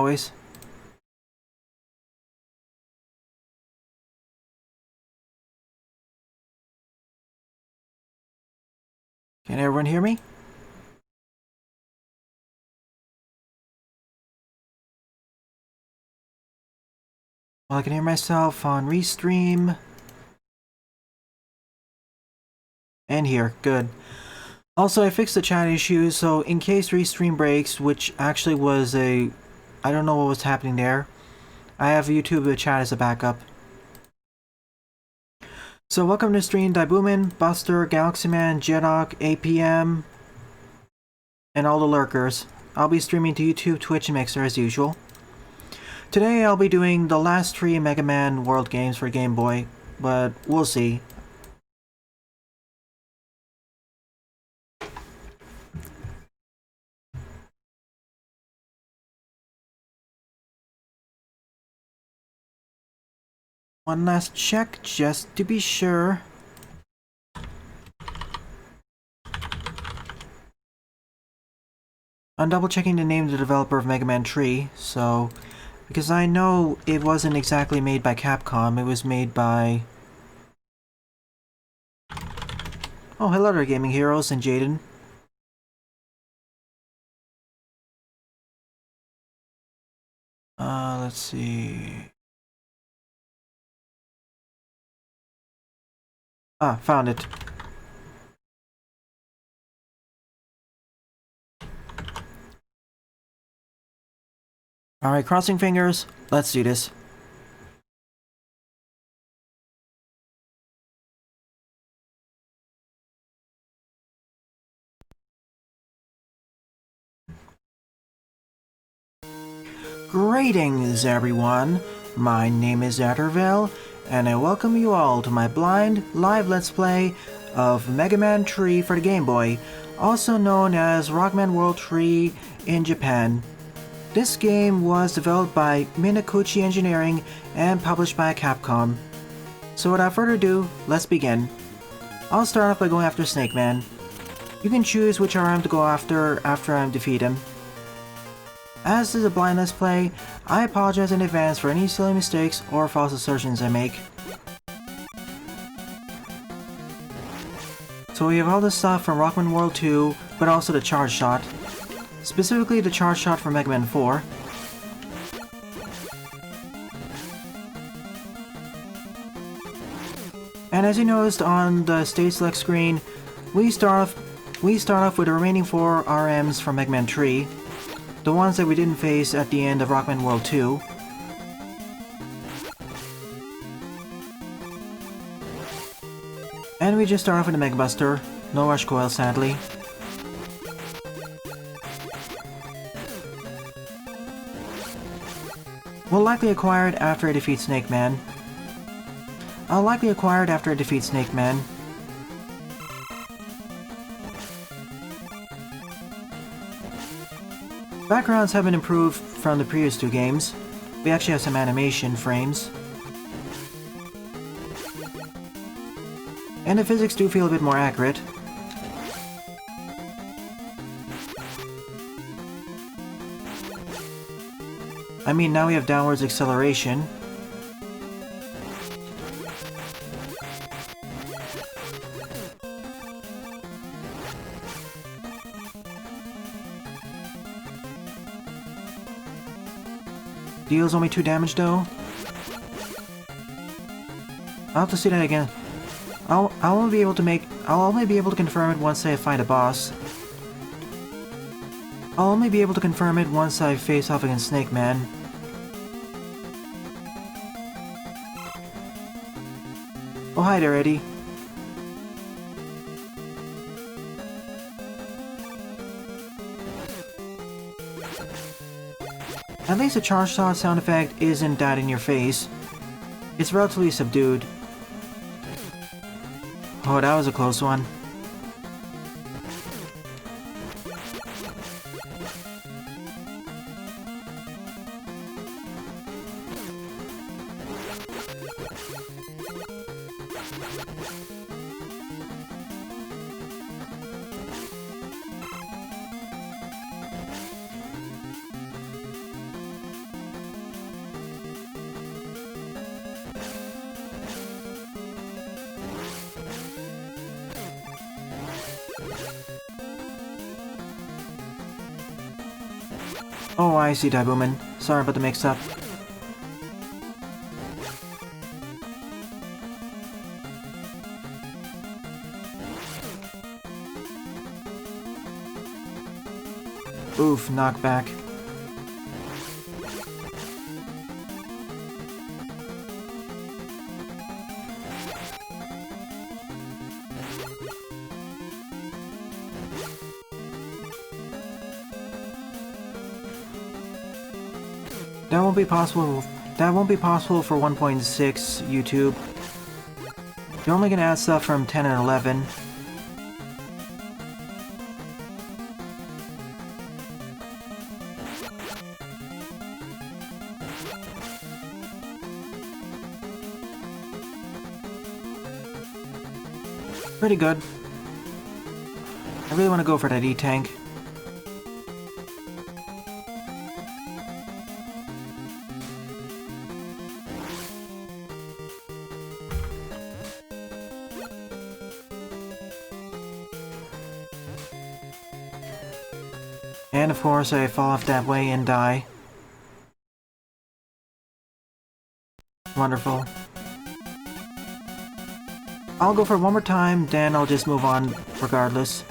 boys. Can everyone hear me? Well, I can hear myself on Restream. And here, good. Also, I fixed the chat issue, so in case Restream breaks, which actually was I don't know what was happening there, I have YouTube chat as a backup. So welcome to stream Daibuman, Buster, Galaxyman, Jedok, APM, and all the lurkers. I'll be streaming to YouTube, Twitch, and Mixer as usual. Today I'll be doing the last 3 Mega Man World games for Game Boy, but we'll see. One last check, just to be sure. I'm double checking the name of the developer of Mega Man 3, so... because I know it wasn't exactly made by Capcom, it was made by... Oh, hello there, Gaming Heroes and Jaden. Let's see... Ah, found it. Alright, crossing fingers. Let's do this. Greetings, everyone. My name is Atterville, and I welcome you all to my blind live Let's Play of Mega Man 3 for the Game Boy, also known as Rockman World 3 in Japan. This game was developed by Minakuchi Engineering and published by Capcom. So without further ado, let's begin. I'll start off by going after Snake Man. You can choose which RM to go after I defeat him. As this is a blind Let's Play, I apologize in advance for any silly mistakes or false assertions I make. So we have all this stuff from Rockman World 2, but also the Charge Shot. Specifically the Charge Shot from Mega Man 4. And as you noticed on the stage select screen, we start off with the remaining 4 RMs from Mega Man 3. The ones that we didn't face at the end of Rockman World 2. And we just start off with the Mega Buster. No Rush Coil, sadly. Will likely acquired after I defeat Snake Man. I'll likely acquired after I defeat Snake Man. Backgrounds have been improved from the previous 2 games. We actually have some animation frames. And the physics do feel a bit more accurate. I mean, now we have downwards acceleration. Deals only 2 damage though. I'll have to see that again. I'll only be able to confirm it once I find a boss. I'll only be able to confirm it once I face off against Snake Man. Oh, hi there, Eddie. At least the Charge Shot sound effect isn't that in your face. It's relatively subdued. Oh, that was a close one. Oh, I see, Daibuman. Sorry about the mix-up. Oof, knockback. That won't be possible. That won't be possible for 1.6 YouTube. You're only gonna add stuff from 10 and 11. Pretty good. I really want to go for that E-Tank. And of course I fall off that way and die. Wonderful. I'll go for it one more time, then I'll just move on regardless.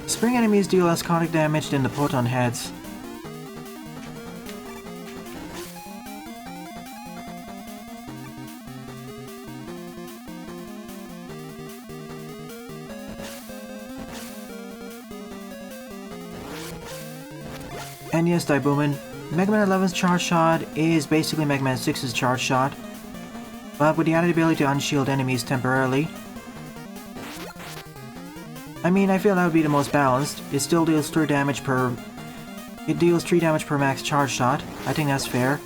Spring enemies deal less contact damage than the proton heads. And yes, Daibuman, Mega Man 11's Charge Shot is basically Mega Man 6's Charge Shot, but with the added ability to unshield enemies temporarily. I mean, I feel that would be the most balanced. It still deals 3 damage per... It deals 3 damage per max Charge Shot. I think that's fair.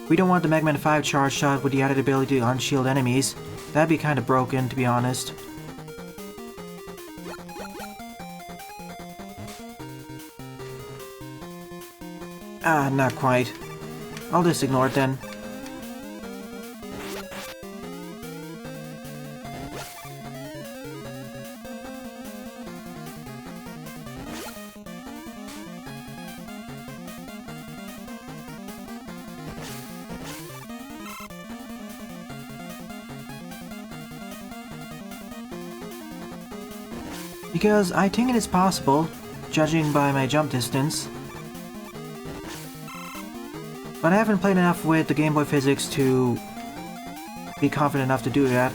We don't want the Mega Man 5 Charge Shot with the added ability to unshield enemies. That'd be kinda broken, to be honest. Ah, not quite. I'll just ignore it then. Because I think it is possible, judging by my jump distance. But I haven't played enough with the Game Boy physics to be confident enough to do that.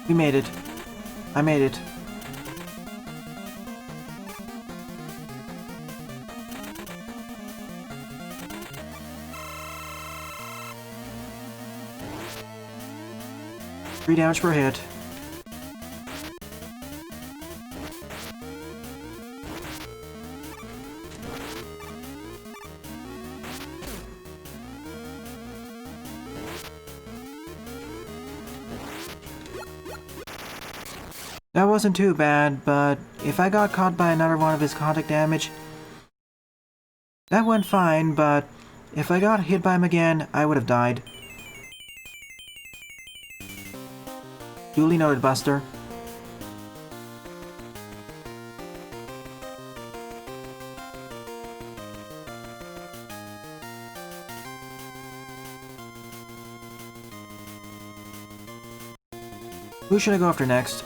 We made it. I made it. Three damage per hit. That wasn't too bad, but if I got caught by another one of his contact damage, that went fine, but if I got hit by him again, I would have died. Duly noted, Buster. Who should I go after next?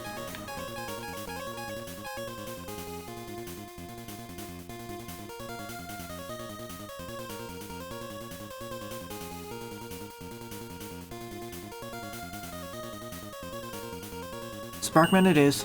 Sparkman it is.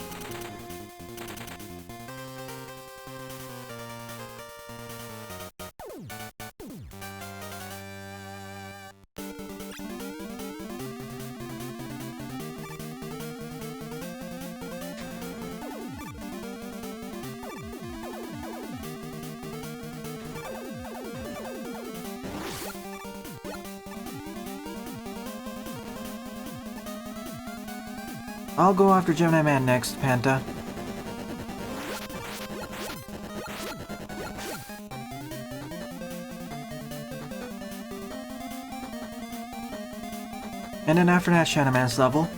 I'll go after Gemini Man next, Panta. And then after that, Shadow Man's level.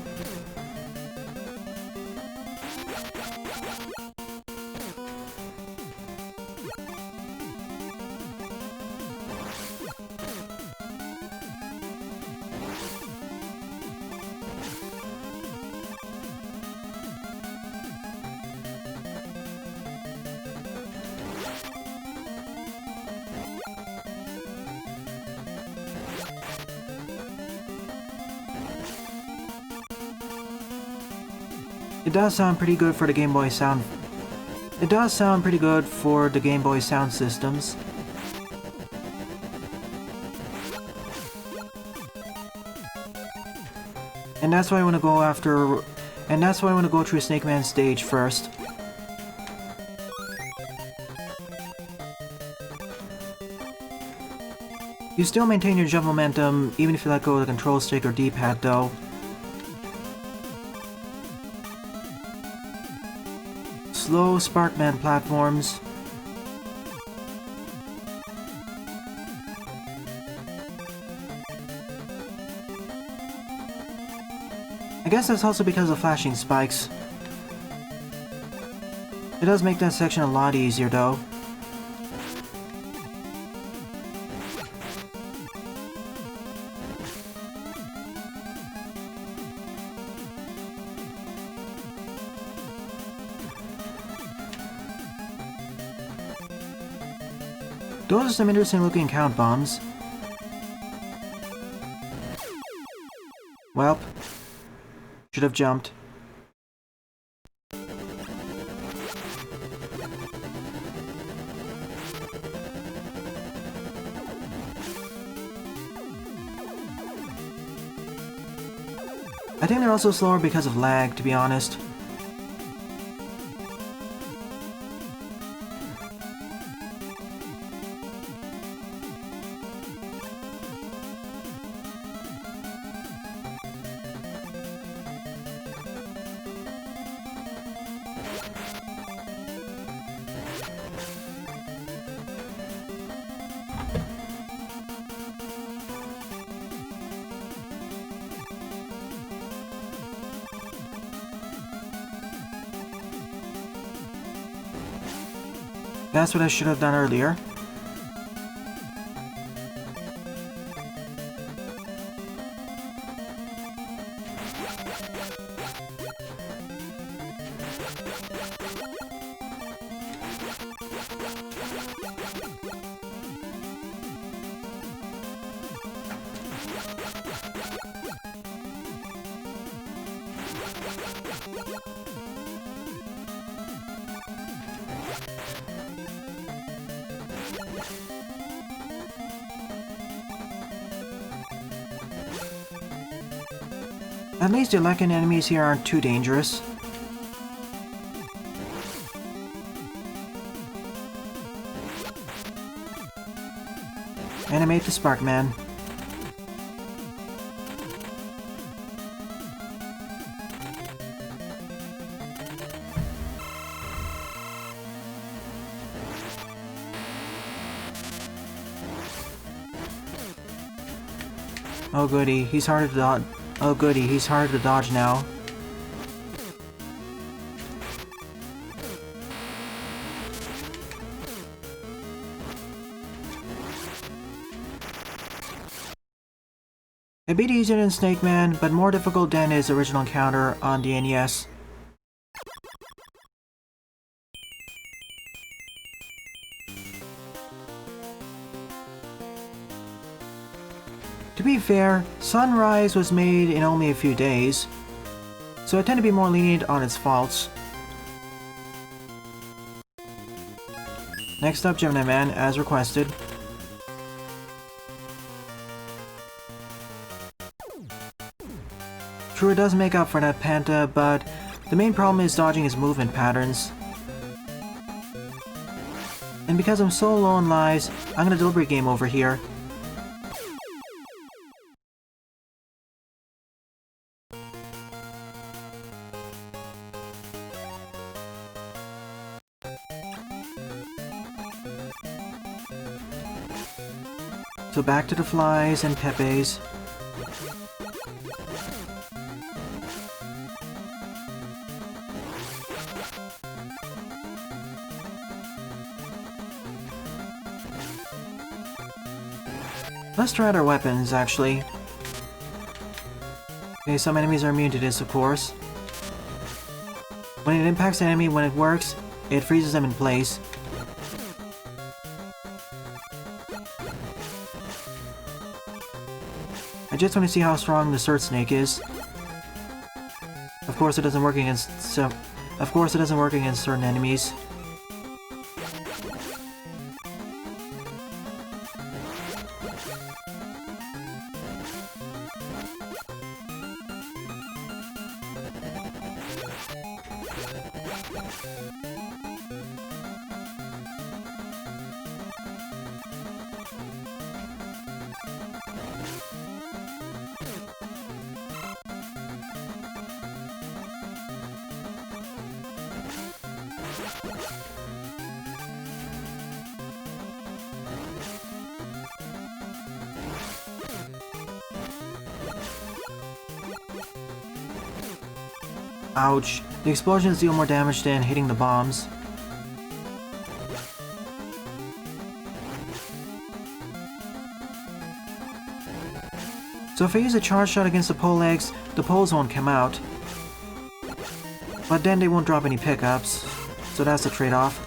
It does sound pretty good for the Game Boy sound. It does sound pretty good for the Game Boy sound systems. And that's why I want to go after... And that's why I want to go through Snake Man's stage first. You still maintain your jump momentum even if you let go of the control stick or D-pad though. Slow Sparkman platforms. I guess that's also because of flashing spikes. It does make that section a lot easier though. Those are some interesting looking count bombs. Welp. Should have jumped. I think they're also slower because of lag, to be honest. That's what I should have done earlier. At least the Lekin enemies here aren't too dangerous. Animate the Sparkman. Oh goody, he's harder to dodge. Oh goody, he's harder to dodge now. A bit easier than Snake Man, but more difficult than his original encounter on the NES. To be fair, Sunrise was made in only a few days, so I tend to be more lenient on its faults. Next up, Gemini Man, as requested. True, it does make up for that Panta, but the main problem is dodging his movement patterns. And because I'm so low on lives, I'm gonna deliberate game over here. So back to the flies and Pepes. Let's try out our weapons, actually. Okay, some enemies are immune to this, of course. When it impacts an enemy, when it works, it freezes them in place. I just want to see how strong the Sword Snake is. Of course, it doesn't work against certain enemies. Ouch. The explosions deal more damage than hitting the bombs. So if I use a charge shot against the pole legs, the poles won't come out. But then they won't drop any pickups, so that's a trade-off.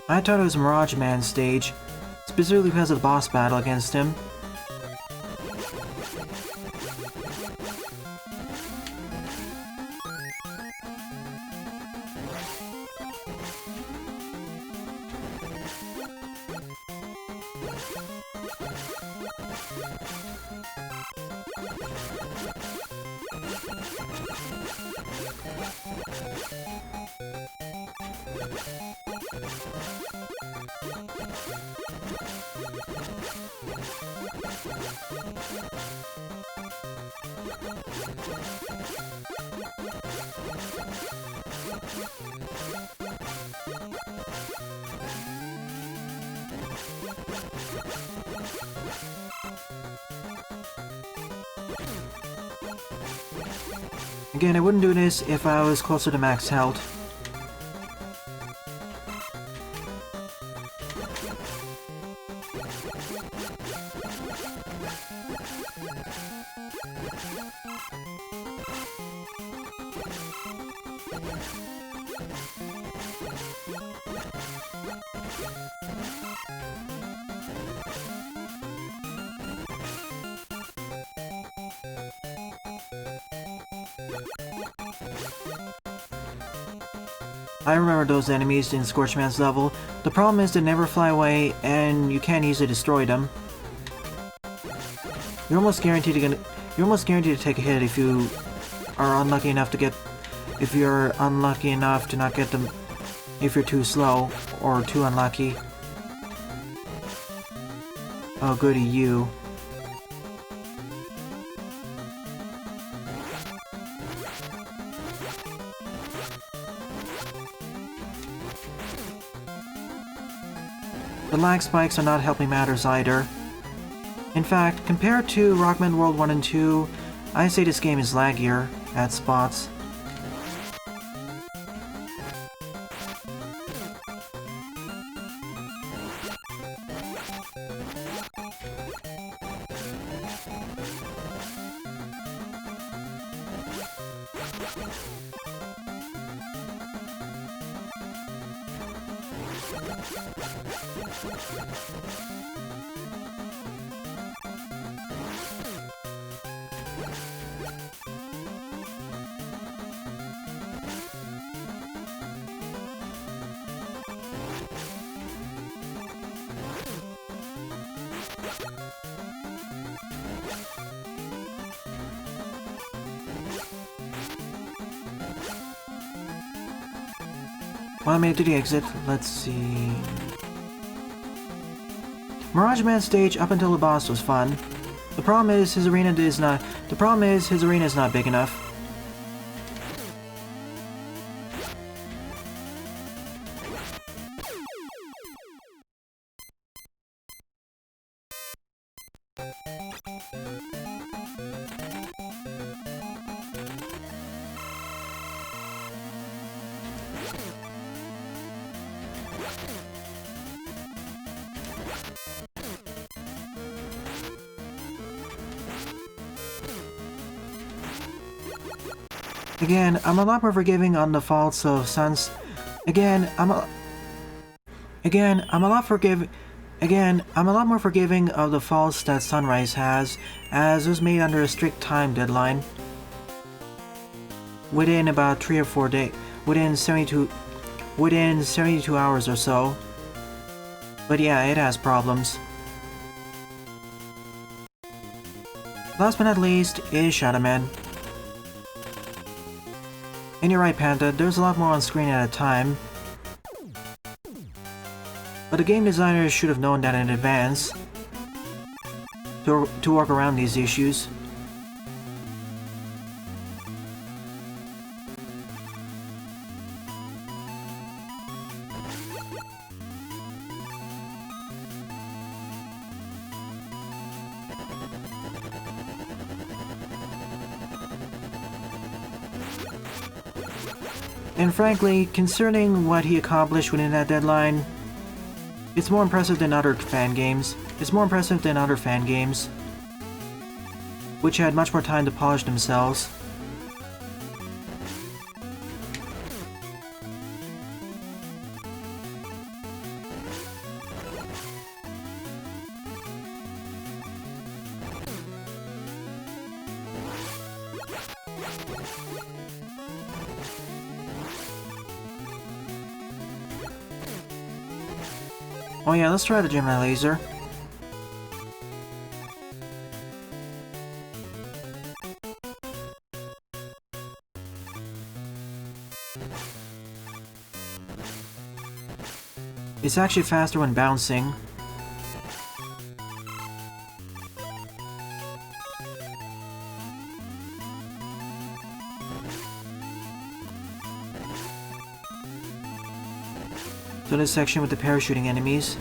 I thought it was Mirage Man's stage, specifically because of the boss battle against him. Again, I wouldn't do this if I was closer to max health. I remember those enemies in Scorchman's level. The problem is they never fly away, and you can't easily destroy them. You're almost guaranteed to take a hit if you are unlucky enough to get. If you're unlucky enough to not get them. If you're too slow or too unlucky. Oh, goody you. The lag spikes are not helping matters either. In fact, compared to Rockman World 1 and 2, I say this game is laggier at spots. Well, I made it to the exit. Let's see... Mirage Man stage up until the boss was fun. The problem is his arena is not big enough. Again, I'm a lot more forgiving on the faults of Suns. Again, I'm a lot more forgiving of the faults that Sunrise has, as it was made under a strict time deadline. Within about 3 or 4 days, within 72 hours or so. But yeah, it has problems. Last but not least is Shadow Man. And you're right, Panda, there's a lot more on screen at a time. But the game designers should have known that in advance to work around these issues. And frankly, concerning what he accomplished within that deadline, it's more impressive than other fan games. Which had much more time to polish themselves. Oh yeah, let's try the Gemini laser. It's actually faster when bouncing. So this section with the parachuting enemies.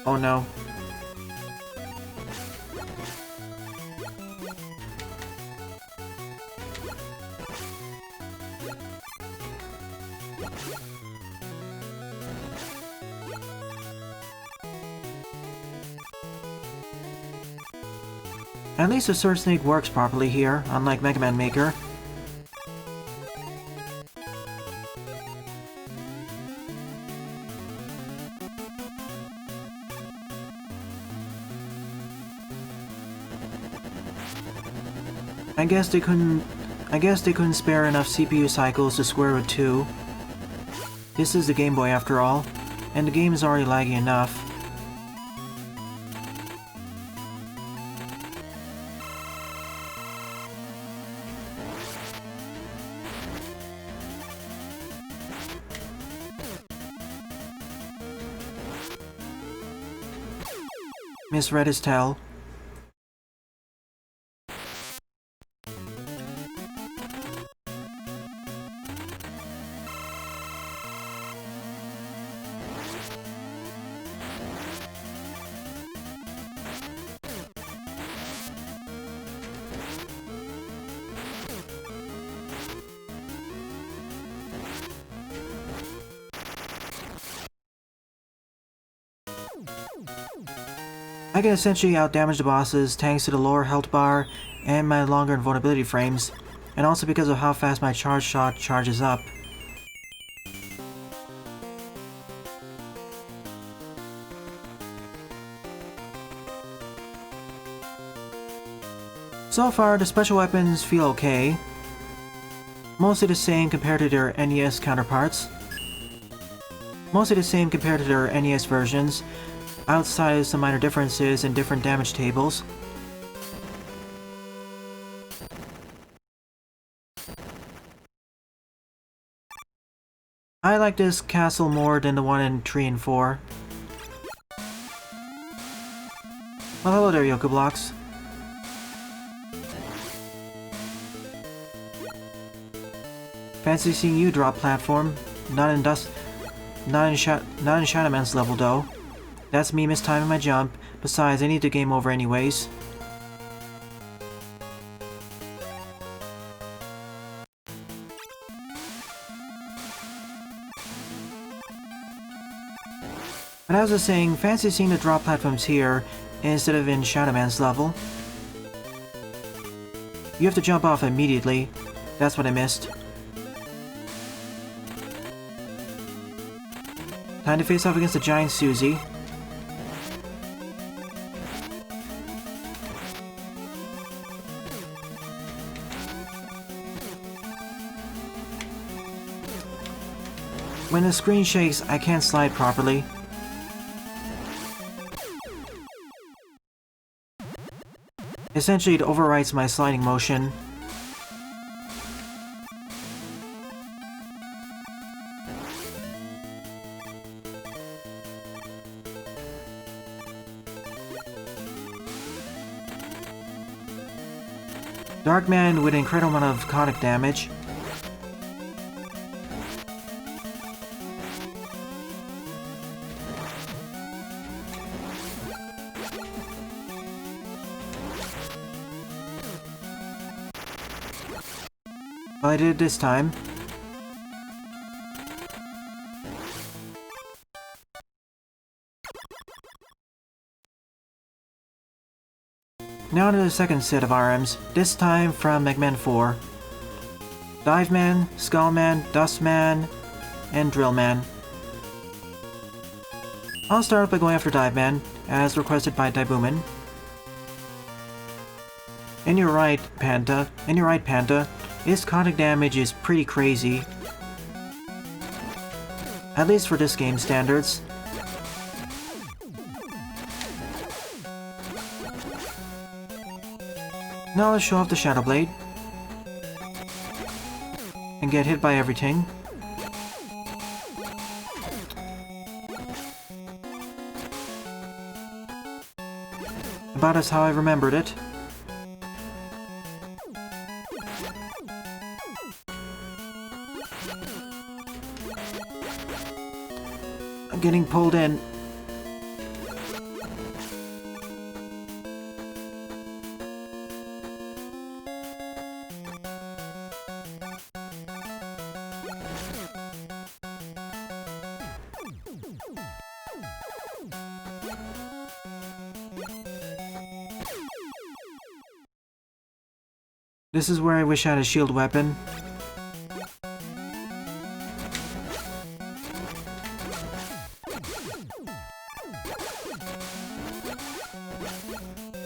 Oh no. At least the Sword Snake works properly here, unlike Mega Man Maker. I guess they couldn't spare enough CPU cycles to square with 2. This is the Game Boy after all, and the game is already laggy enough. Misread his tell. I can essentially outdamage the bosses thanks to the lower health bar and my longer invulnerability frames, and also because of how fast my charge shot charges up. So far, the special weapons feel okay. Mostly the same compared to their NES counterparts. Mostly the same compared to their NES versions. outside of some minor differences in different damage tables. I like this castle more than the one in 3 and 4. Well, hello there, Yoku Blocks. Fancy seeing you drop platform. Not in Shadow Man's level though. That's me mistiming my jump. Besides, I need the game over anyways. But as I was saying, fancy seeing the drop platforms here instead of in Shadow Man's level. You have to jump off immediately. That's what I missed. Time to face off against the giant Susie. When the screen shakes, I can't slide properly. Essentially, it overwrites my sliding motion. Darkman with an incredible amount of conic damage. Well, I did it this time. Now to the second set of RMs, this time from Mega Man 4. Dive Man, Skull Man, Dust Man, and Drill Man. I'll start off by going after Dive Man, as requested by Daibuman. And you're right, Panda. His conic damage is pretty crazy. At least for this game's standards. Now let's show off the Shadow Blade. And get hit by everything. About as how I remembered it. I'm getting pulled in. This is where I wish I had a shield weapon.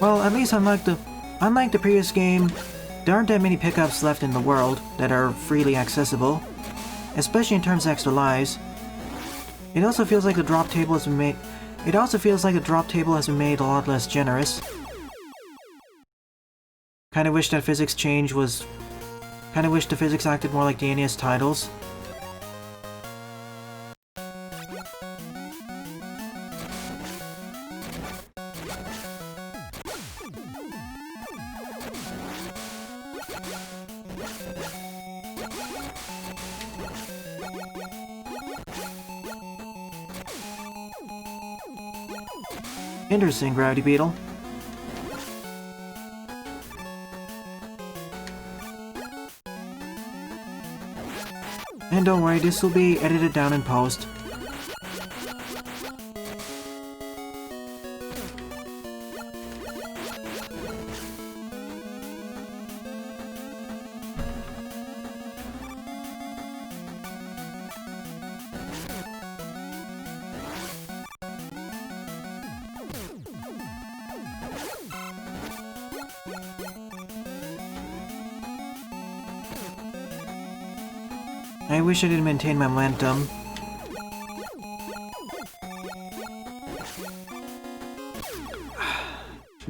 Well, at least unlike the previous game, there aren't that many pickups left in the world that are freely accessible, especially in terms of extra lives. It also feels like the drop table has been made. It also feels like the drop table has been made a lot less generous. Kinda wish that physics change was... Kinda wish the physics acted more like the NES titles. Interesting, Gravity Beetle. And don't worry, this will be edited down in post. I wish I didn't maintain my momentum.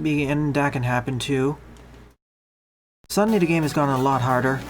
and that can happen too. Suddenly the game has gotten a lot harder.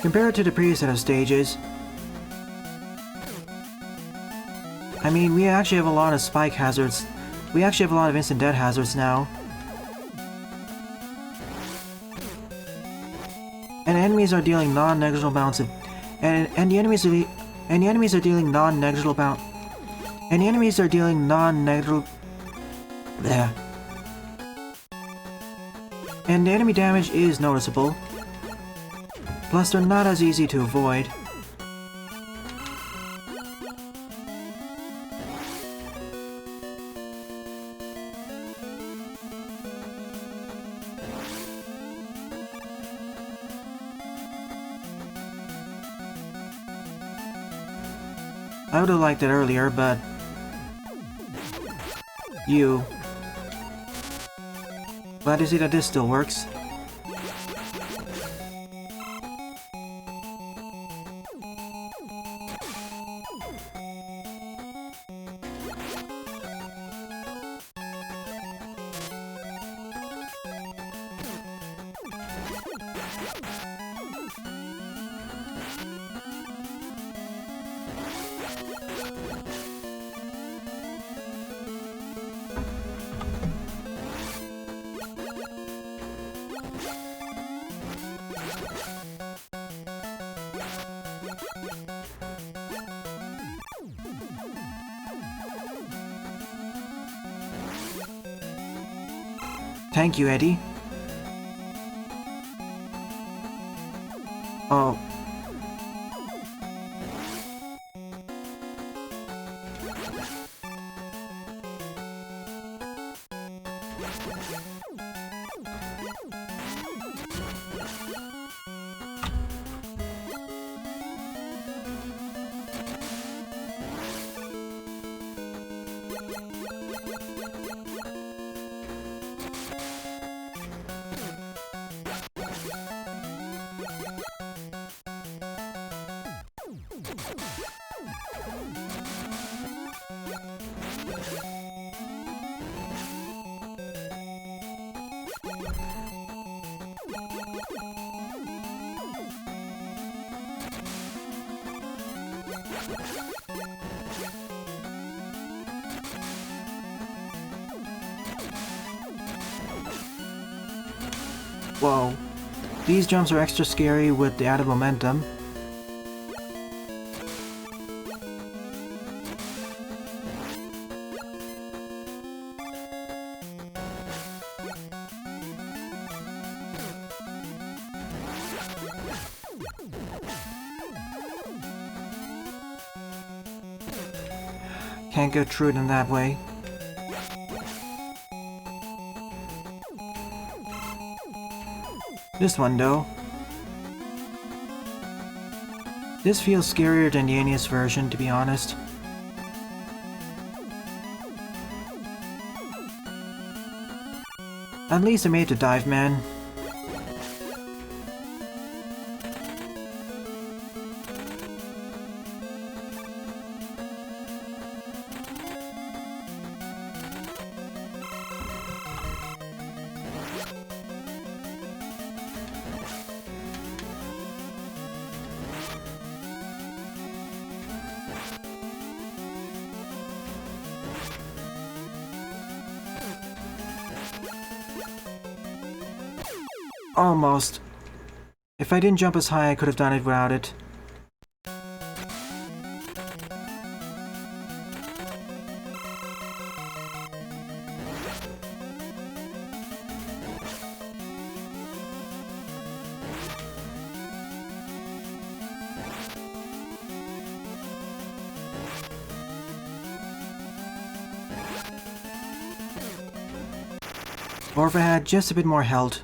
Compared to the previous set of stages, I mean, we actually have a lot of spike hazards. We actually have a lot of instant death hazards now. And enemies are dealing non-negligible amounts of... And the enemies are dealing non-negligible amount... And the enemies are dealing non-negligible... Bleh. And the enemy damage is noticeable. Plus, they're not as easy to avoid. I would have liked it earlier, but... Glad to see that this still works. Thank you, Eddie. Oh. Whoa. These jumps are extra scary with the added momentum. Can't go through it in that way. This one, though. This feels scarier than the NES version, to be honest. At least I made the dive, man. Almost. If I didn't jump as high, I could have done it without it. Or if I had just a bit more health.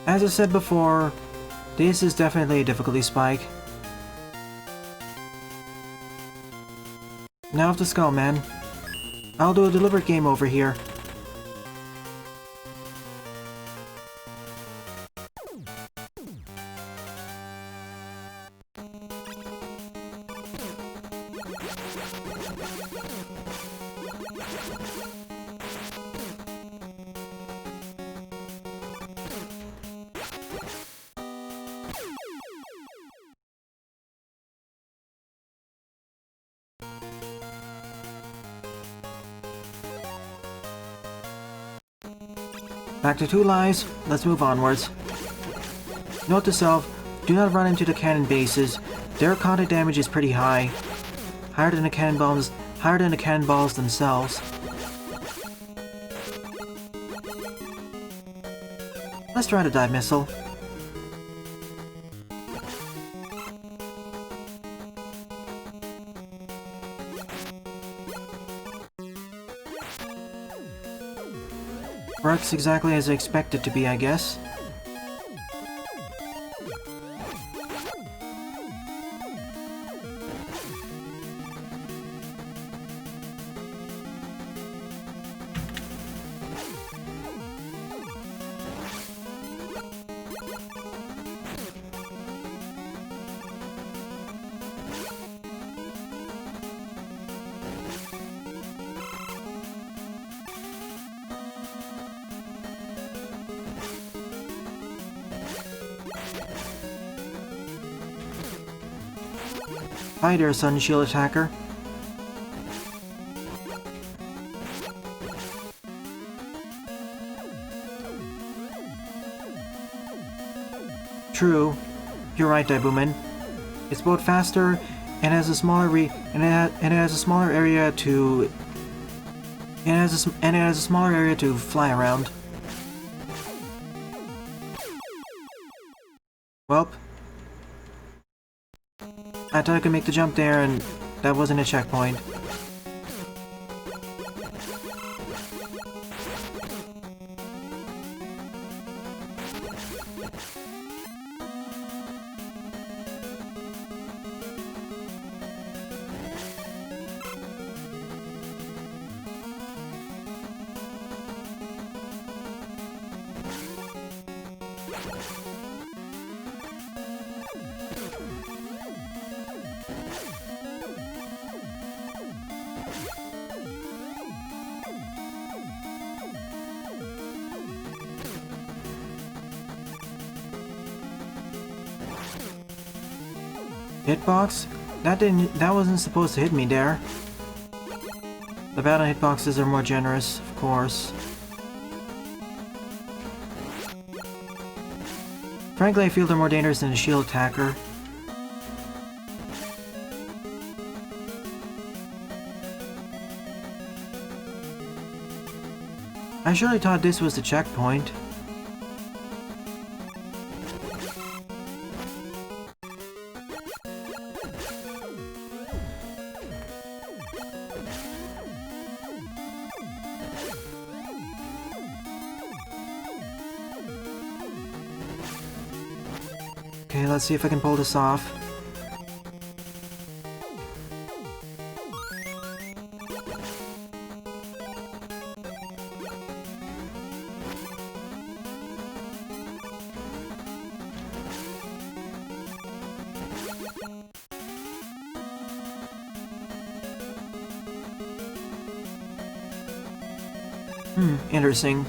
As I said before, this is definitely a difficulty spike. Now off the skull, man. I'll do a deliberate game over here. Back to 2 lives, let's move onwards. Note to self, do not run into the cannon bases. Their contact damage is pretty high. Higher than the cannonballs themselves. Let's try the dive missile. Works exactly as I expected it to be, I guess. Hi there, Sun Shield Attacker. True, you're right, Daibuman. It's both faster and has a smaller area to fly around. Welp. I thought I could make the jump there, and that wasn't a checkpoint. Hitbox? That wasn't supposed to hit me there. The battle hitboxes are more generous, of course. Frankly, I feel they're more dangerous than a shield attacker. I surely thought this was the checkpoint. Okay, let's see if I can pull this off. Interesting.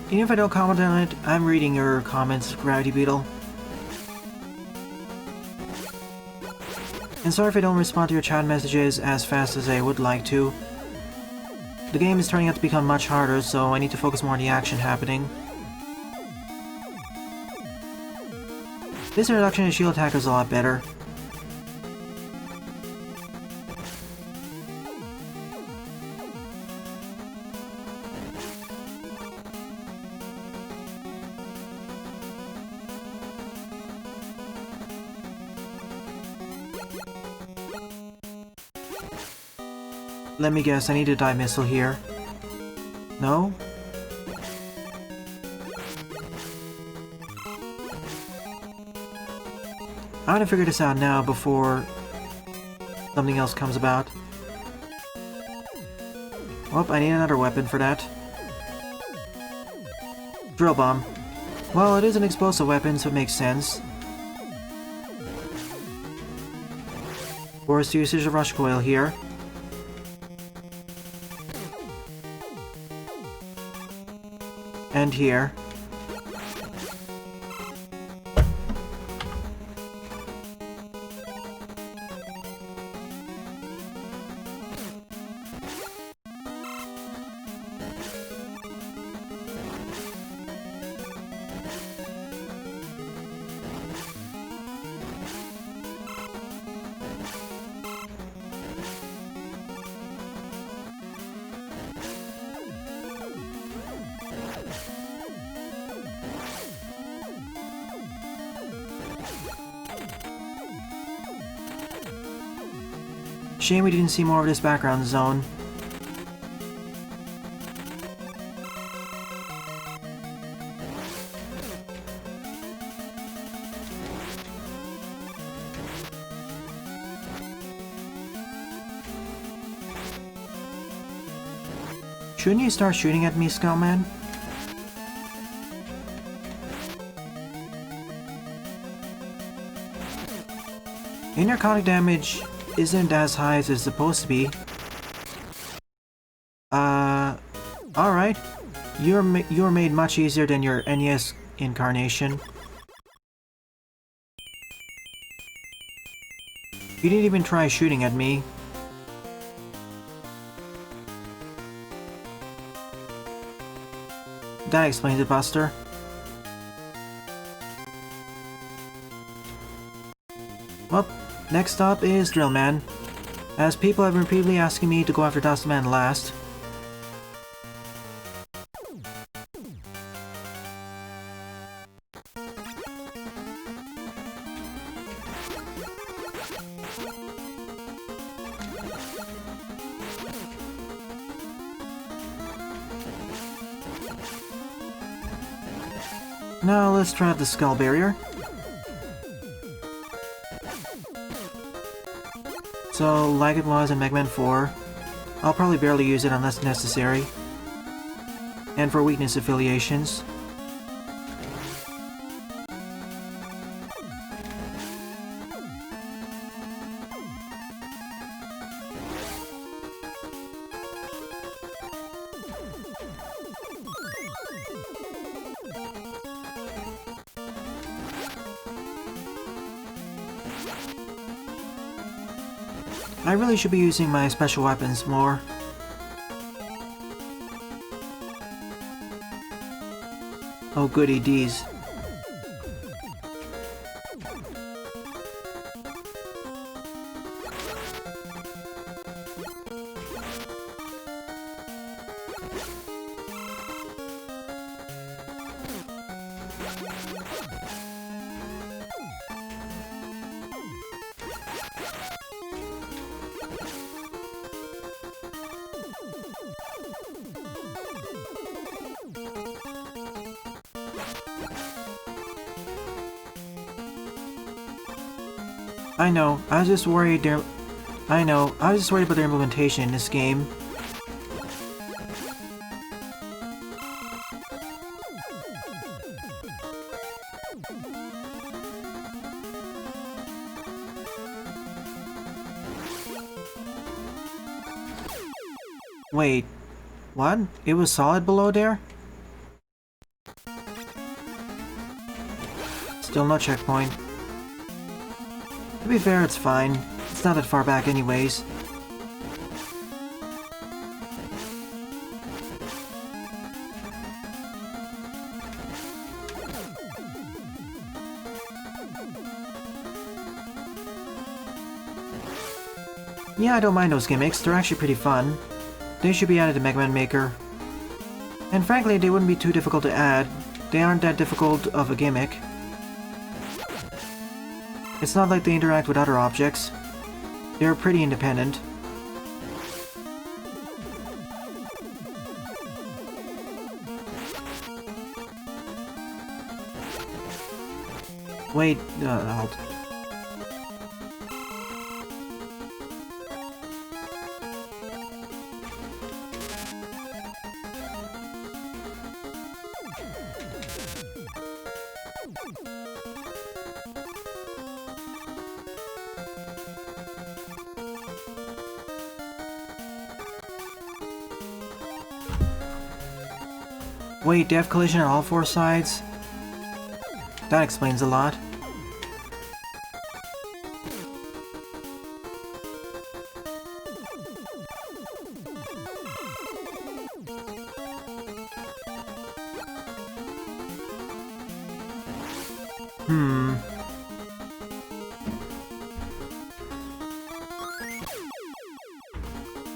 Even if I don't comment on it, I'm reading your comments, Gravity Beetle. And sorry if I don't respond to your chat messages as fast as I would like to. The game is turning out to become much harder, so I need to focus more on the action happening. This introduction to shield attacker is a lot better. Let me guess, I need a dive missile here. No? I'm gonna figure this out now before something else comes about. Well, I need another weapon for that. Drill bomb. Well, it is an explosive weapon, so it makes sense. Forced usage of rush coil here. And here. Shame we didn't see more of this background zone. Shouldn't you start shooting at me, Skullman? Narcotic damage isn't as high as it's supposed to be. Alright. You're made much easier than your NES incarnation. You didn't even try shooting at me. That explains it, Buster. Well, next up is Drillman, as people have been repeatedly asking me to go after Dustman last. Now let's try out the Skull Barrier. So, like it was in Mega Man 4, I'll probably barely use it unless necessary. And for weakness affiliations. I really should be using my special weapons more. Oh goody D's. I know, I was just worried about their implementation in this game. Wait, what? It was solid below there? Still no checkpoint. To be fair, it's fine. It's not that far back anyways. Yeah, I don't mind those gimmicks. They're actually pretty fun. They should be added to Mega Man Maker. And frankly, they wouldn't be too difficult to add. They aren't that difficult of a gimmick. It's not like they interact with other objects. They're pretty independent. Wait, halt. Wait, they have collision on all four sides? That explains a lot.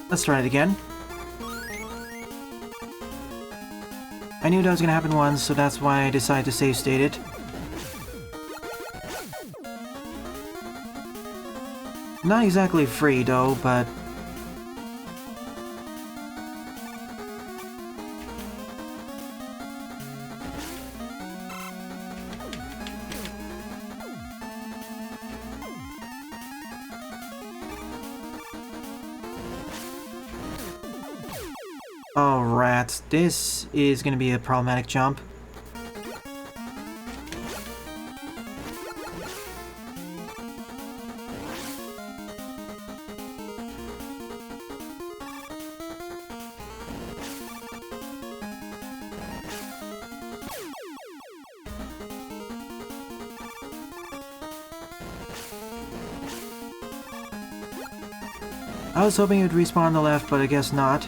Let's try it again. I knew that was gonna happen once, so that's why I decided to save state it. Not exactly free though, but... Oh, rats. This is gonna be a problematic jump. I was hoping it would respawn on the left, but I guess not.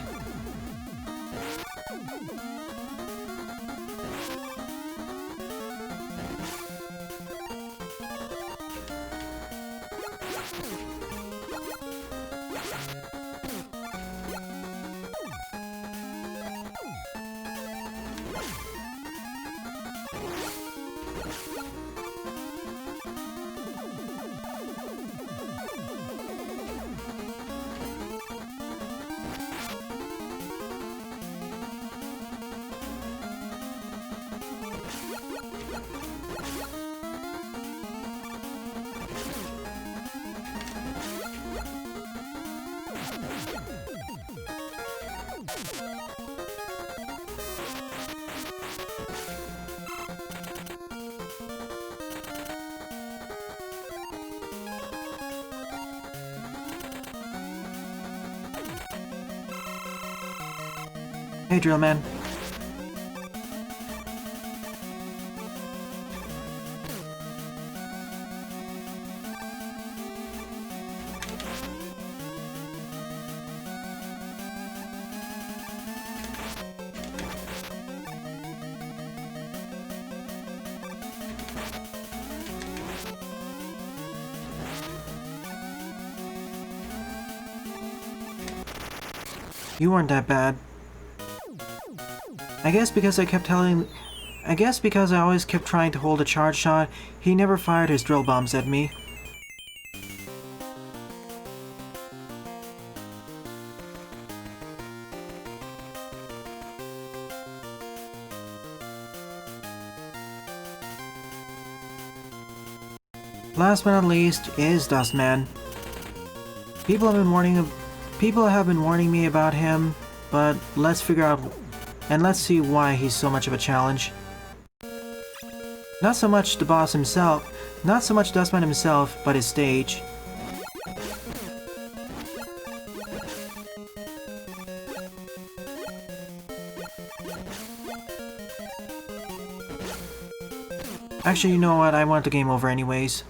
Hey, Drill Man. You weren't that bad. I guess because I always kept trying to hold a charge shot, he never fired his drill bombs at me. Last but not least is Dustman. People have been warning me about him, but let's figure out and let's see why he's so much of a challenge. Not so much the boss himself, not so much Dustman himself, but his stage. Actually, you know what? I want the game over anyways.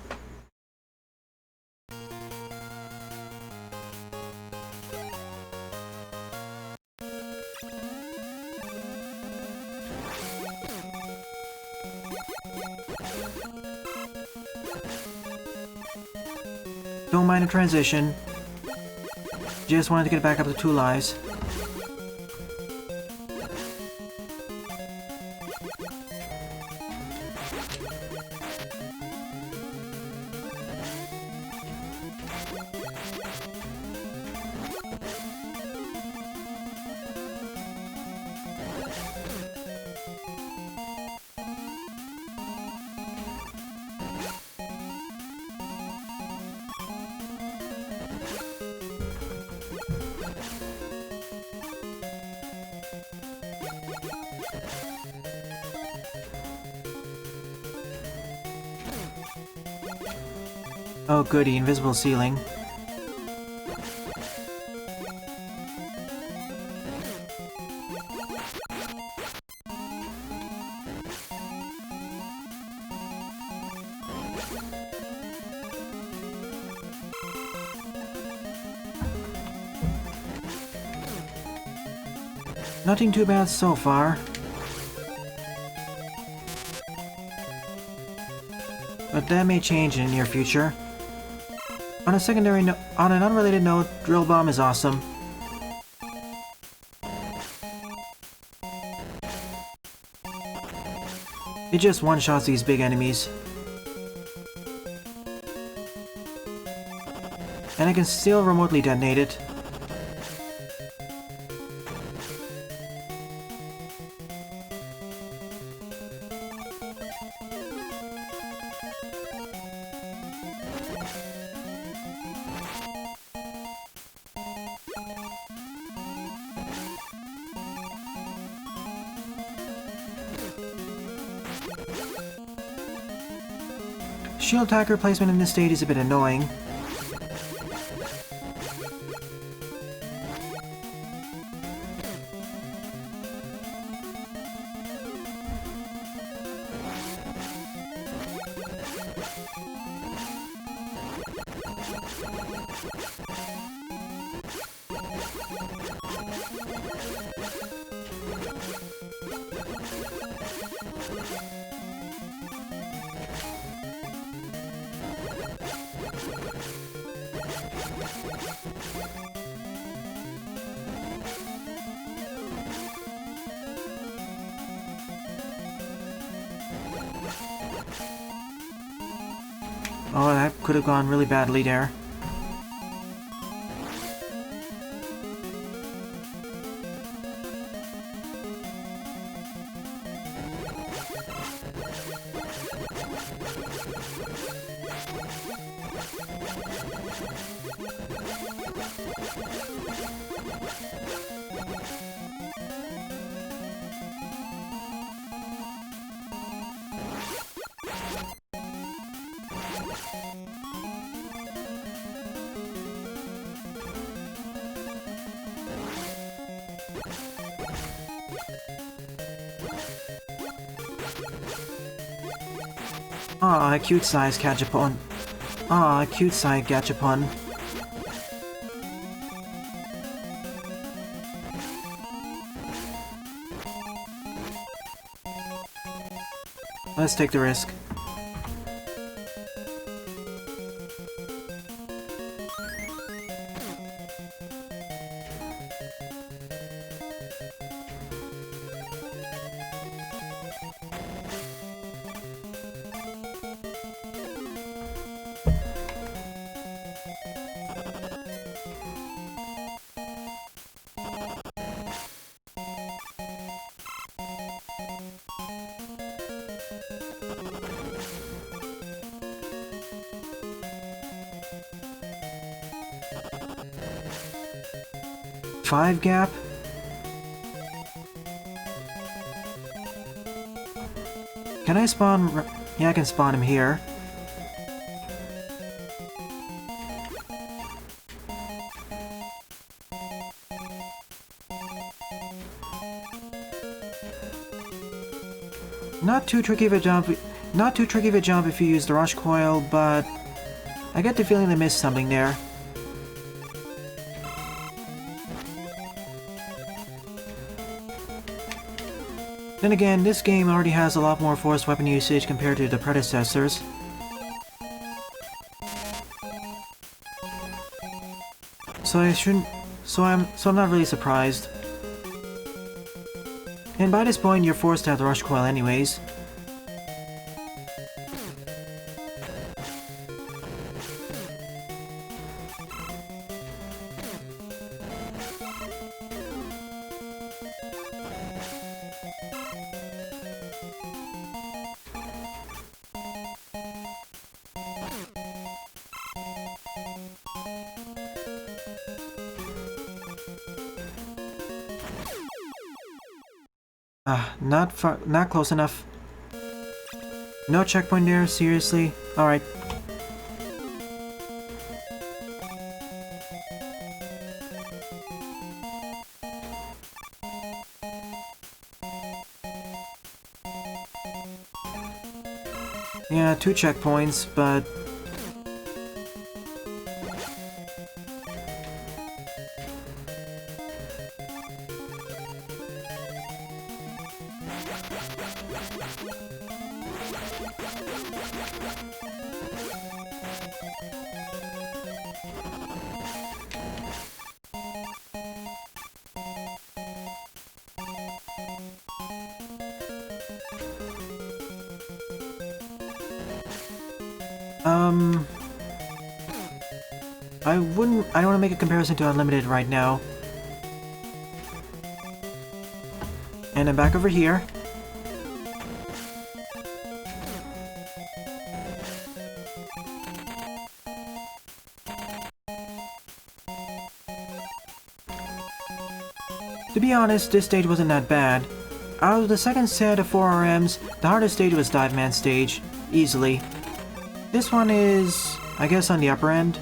Don't mind the transition. Just wanted to get back up to 2 lives. Oh goody, invisible ceiling. Nothing too bad so far. But that may change in the near future. On an unrelated note, Drill Bomb is awesome. It just one-shots these big enemies. And I can still remotely detonate it. Shield attacker placement in this state is a bit annoying. Oh, that could have gone really badly there. Ah, cute size Gachapon. Ah, cute size Gachapon. Let's take the risk. Five gap? Can I spawn... Yeah, I can spawn him here. Not too tricky of a jump if you use the rush coil, but I get the feeling they missed something there. Then again, this game already has a lot more forced weapon usage compared to the predecessors. So I'm not really surprised. And by this point, you're forced to have the rush coil anyways. Not close enough. No checkpoint there, seriously? Alright. Yeah, 2 checkpoints, but... I don't want to make a comparison to Unlimited right now. And I'm back over here. To be honest, this stage wasn't that bad. Out of the second set of 4 RMs, the hardest stage was Dive Man stage, easily. This one is, I guess, on the upper end.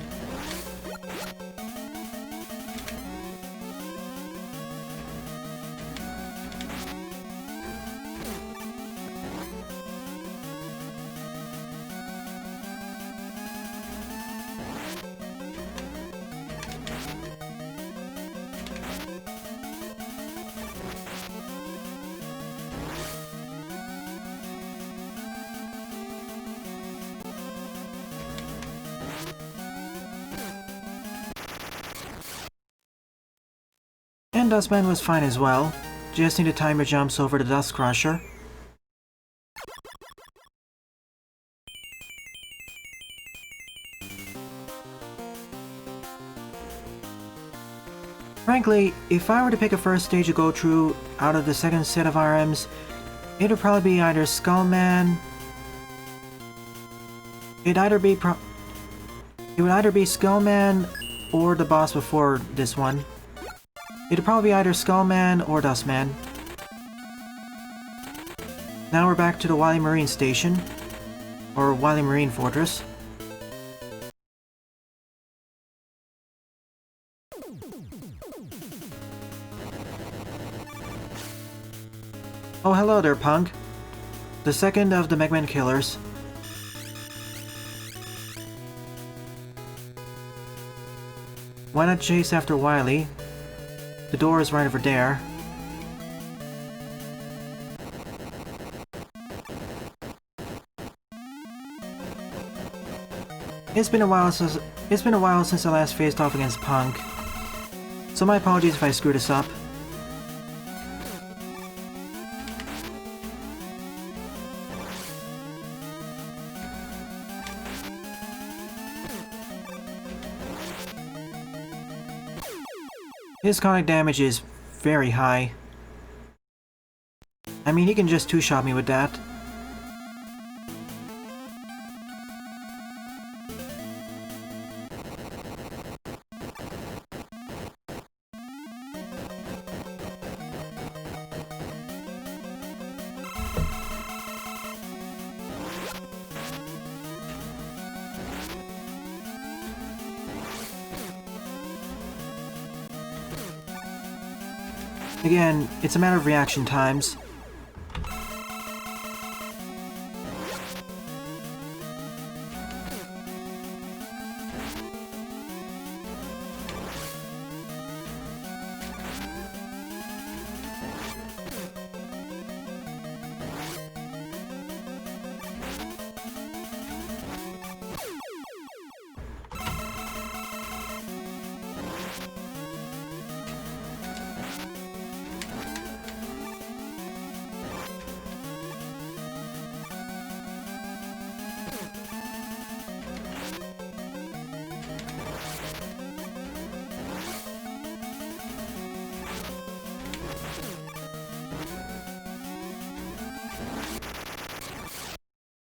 And Dustman was fine as well. Just need to time your jumps over the Dust Crusher. Frankly, if I were to pick a first stage to go through out of the second set of RMs, it would probably be either Skullman... It would either be Skullman or the boss before this one. It'd probably be either Skullman or Dustman. Now we're back to the Wily Marine Station. Or Wily Marine Fortress. Oh, hello there, punk. The second of the Megman killers. Why not chase after Wily? The door is right over there. It's been a while since I last faced off against Punk. So my apologies if I screw this up. His conic damage is very high. I mean, he can just two-shot me with that. Again, it's a matter of reaction times.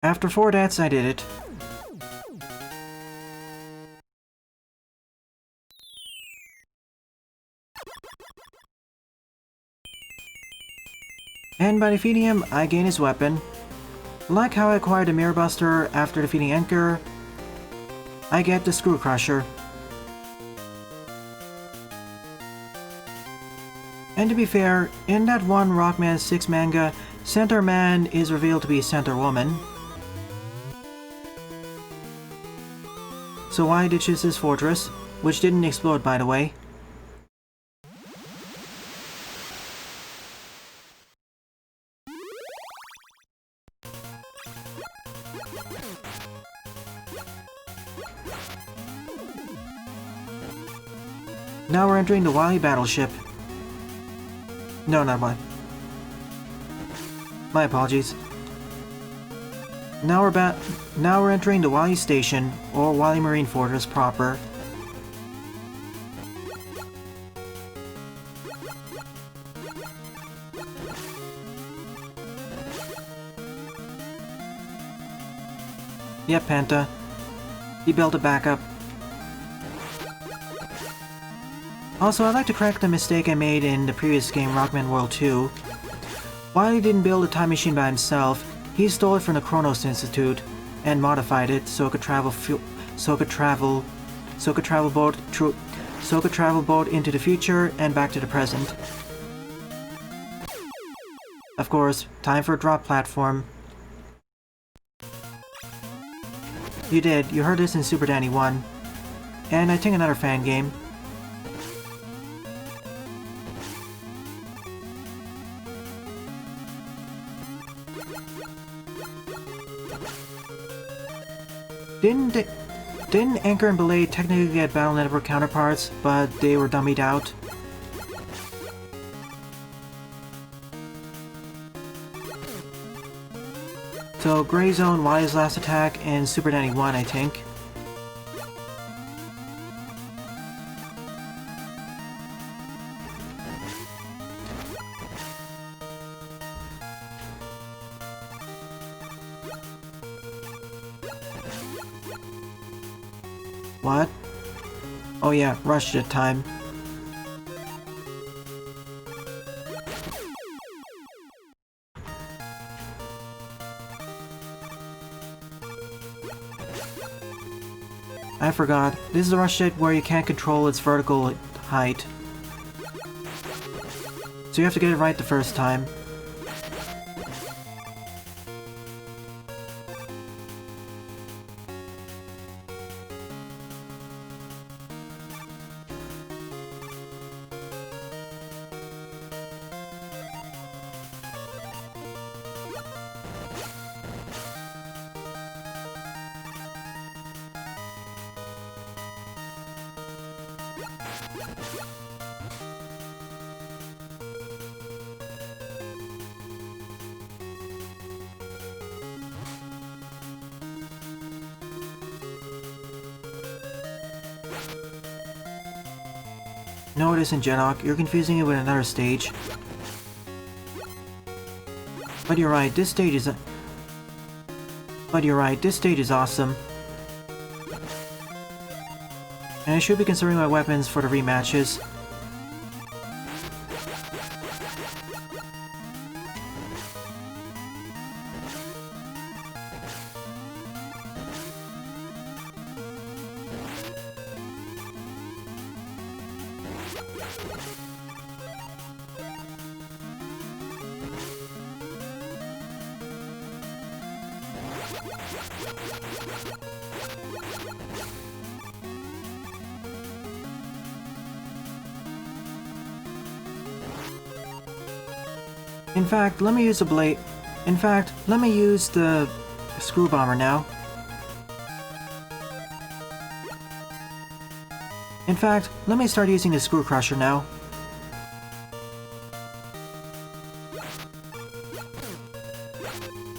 After 4 deaths, I did it. And by defeating him, I gain his weapon. Like how I acquired the Mirror Buster after defeating Enker, I get the Screw Crusher. And to be fair, in that one Rockman 6 manga, Centaur Man is revealed to be Centaur Woman. So why did you choose this fortress? Which didn't explode, by the way. Now we're entering the Wily battleship. No, not one. My apologies. Now we're entering the Wily Station, or Wily Marine Fortress proper. Yep, Panta. He built a backup. Also, I'd like to correct the mistake I made in the previous game, Rockman World 2. Wily didn't build a time machine by himself. He stole it from the Kronos Institute and modified it so it could travel both into the future and back to the present. Of course, time for a drop platform. You did. You heard this in Super Danny 1. And I think another fan game. Didn't Anchor and Belay technically get Battle Network counterparts, but they were dummied out? So, Grey Zone, Wily's last attack, and Super Danny 1, I think. What? Oh yeah, rush jet time. I forgot. This is a rush jet where you can't control its vertical height. So you have to get it right the first time. No, it isn't, Genok. You're confusing it with another stage. But you're right, this stage is awesome. And I should be considering my weapons for the rematches. In fact, let me use the screw bomber now. In fact, let me start using the screw crusher now.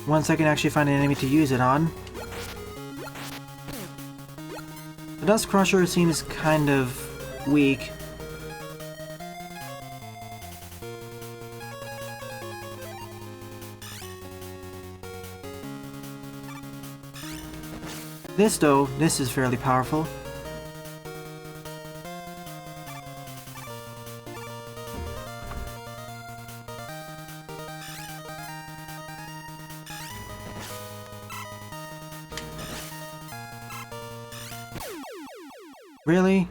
Once I can actually find an enemy to use it on. The dust crusher seems kind of weak. This is fairly powerful. Really?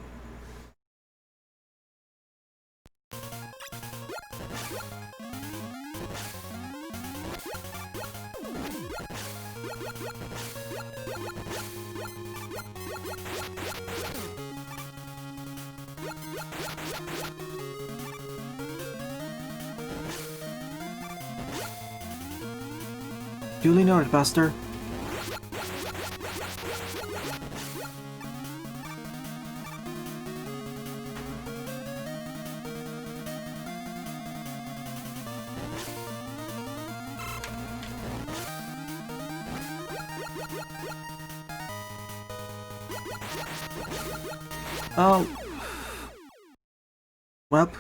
Duly noted, Buster. Oh. Well,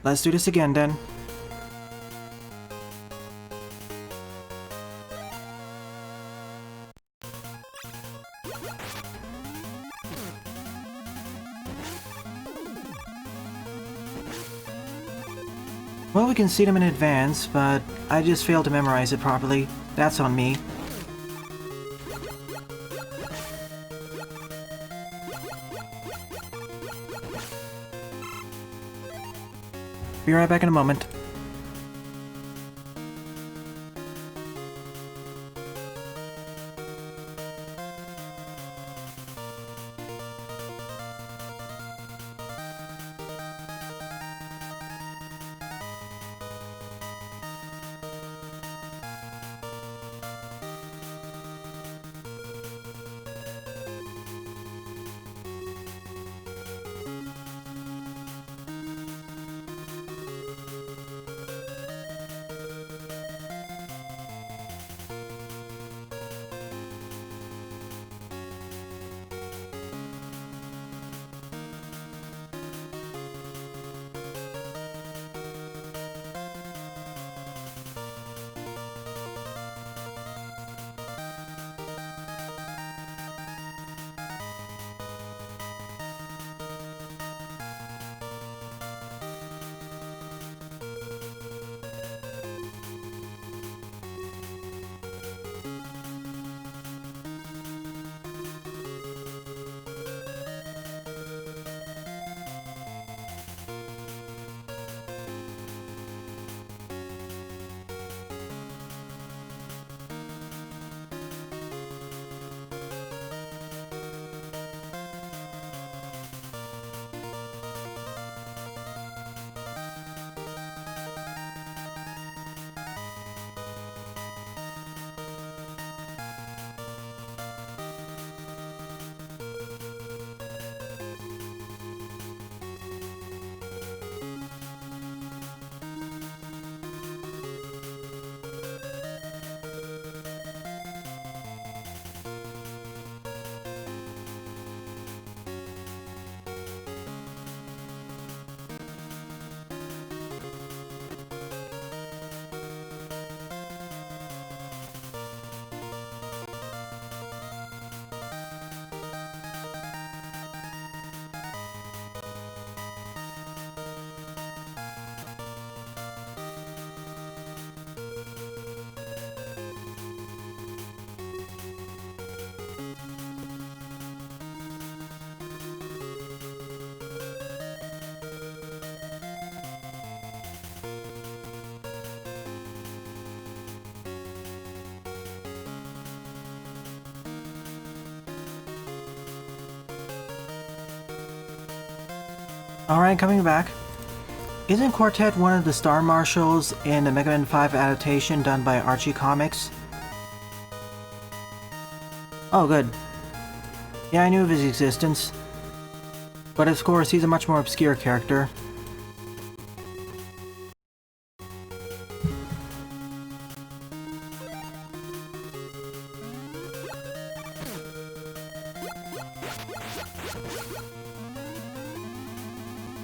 let's do this again then. Well, we can see them in advance, but I just failed to memorize it properly. That's on me. Be right back in a moment. Alright, coming back. Isn't Quartet one of the Star Marshals in the Mega Man 5 adaptation done by Archie Comics? Oh, good. Yeah, I knew of his existence. But of course, he's a much more obscure character.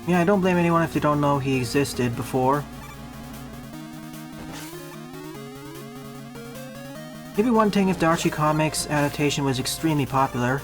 Yeah, I don't blame anyone if they don't know he existed before. It'd be one thing if the Archie Comics adaptation was extremely popular.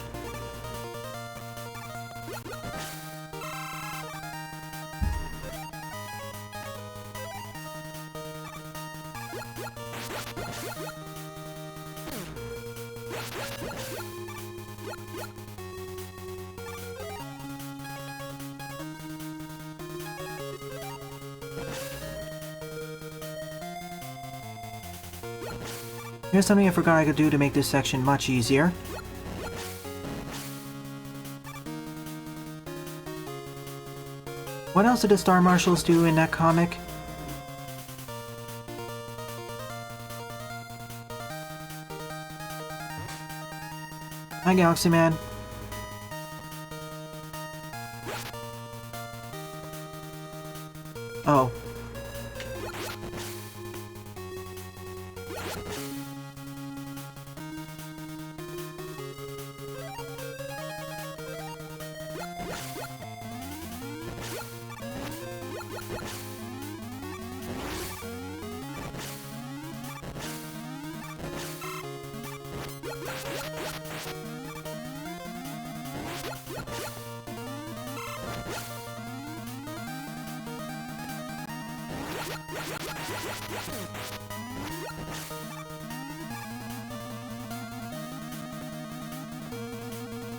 Here's something I forgot I could do to make this section much easier. What else did the Star Marshals do in that comic? Hi, Galaxy Man. Oh.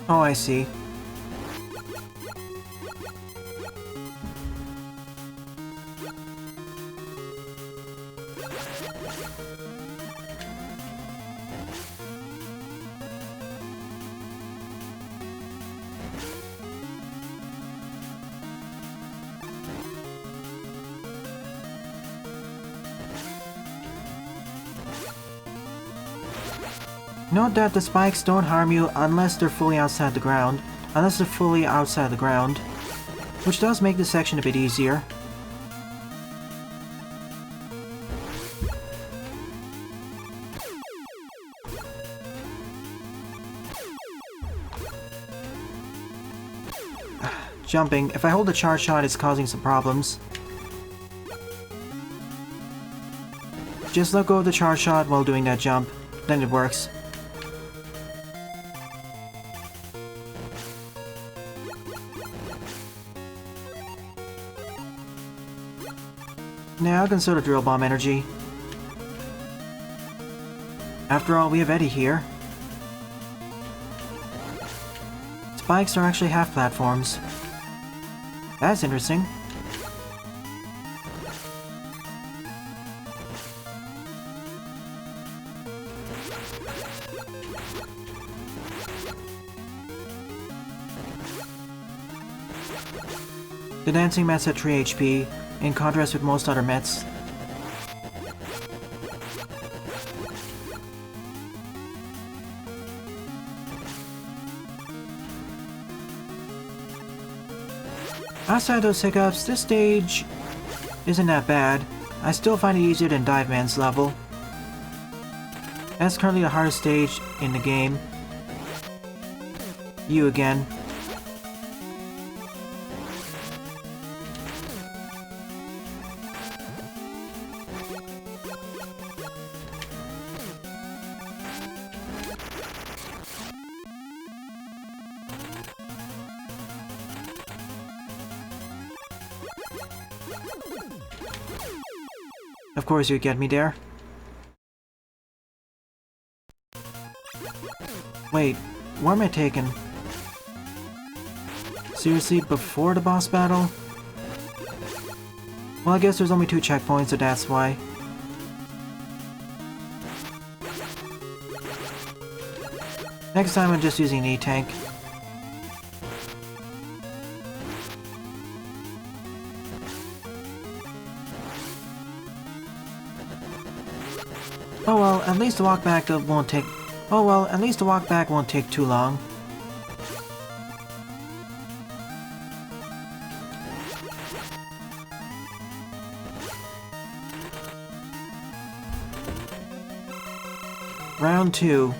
Oh, I see. Note that the spikes don't harm you unless they're fully outside the ground. Which does make this section a bit easier. Jumping. If I hold the charge shot, it's causing some problems. Just let go of the charge shot while doing that jump. Then it works. Now consider drill bomb energy. After all, we have Eddie here. Spikes are actually half platforms. That's interesting. The dancing Met's at 3 HP, in contrast with most other Mets. Outside those hiccups, this stage isn't that bad. I still find it easier than Dive Man's level. That's currently the hardest stage in the game. You again. Of course you get me there. Wait, where am I taken? Seriously, before the boss battle? Well, I guess there's only 2 checkpoints, so that's why. Next time I'm just using an E-Tank. Oh well, at least the walk back won't take... Oh well, at least the walk back won't take too long. Round 2.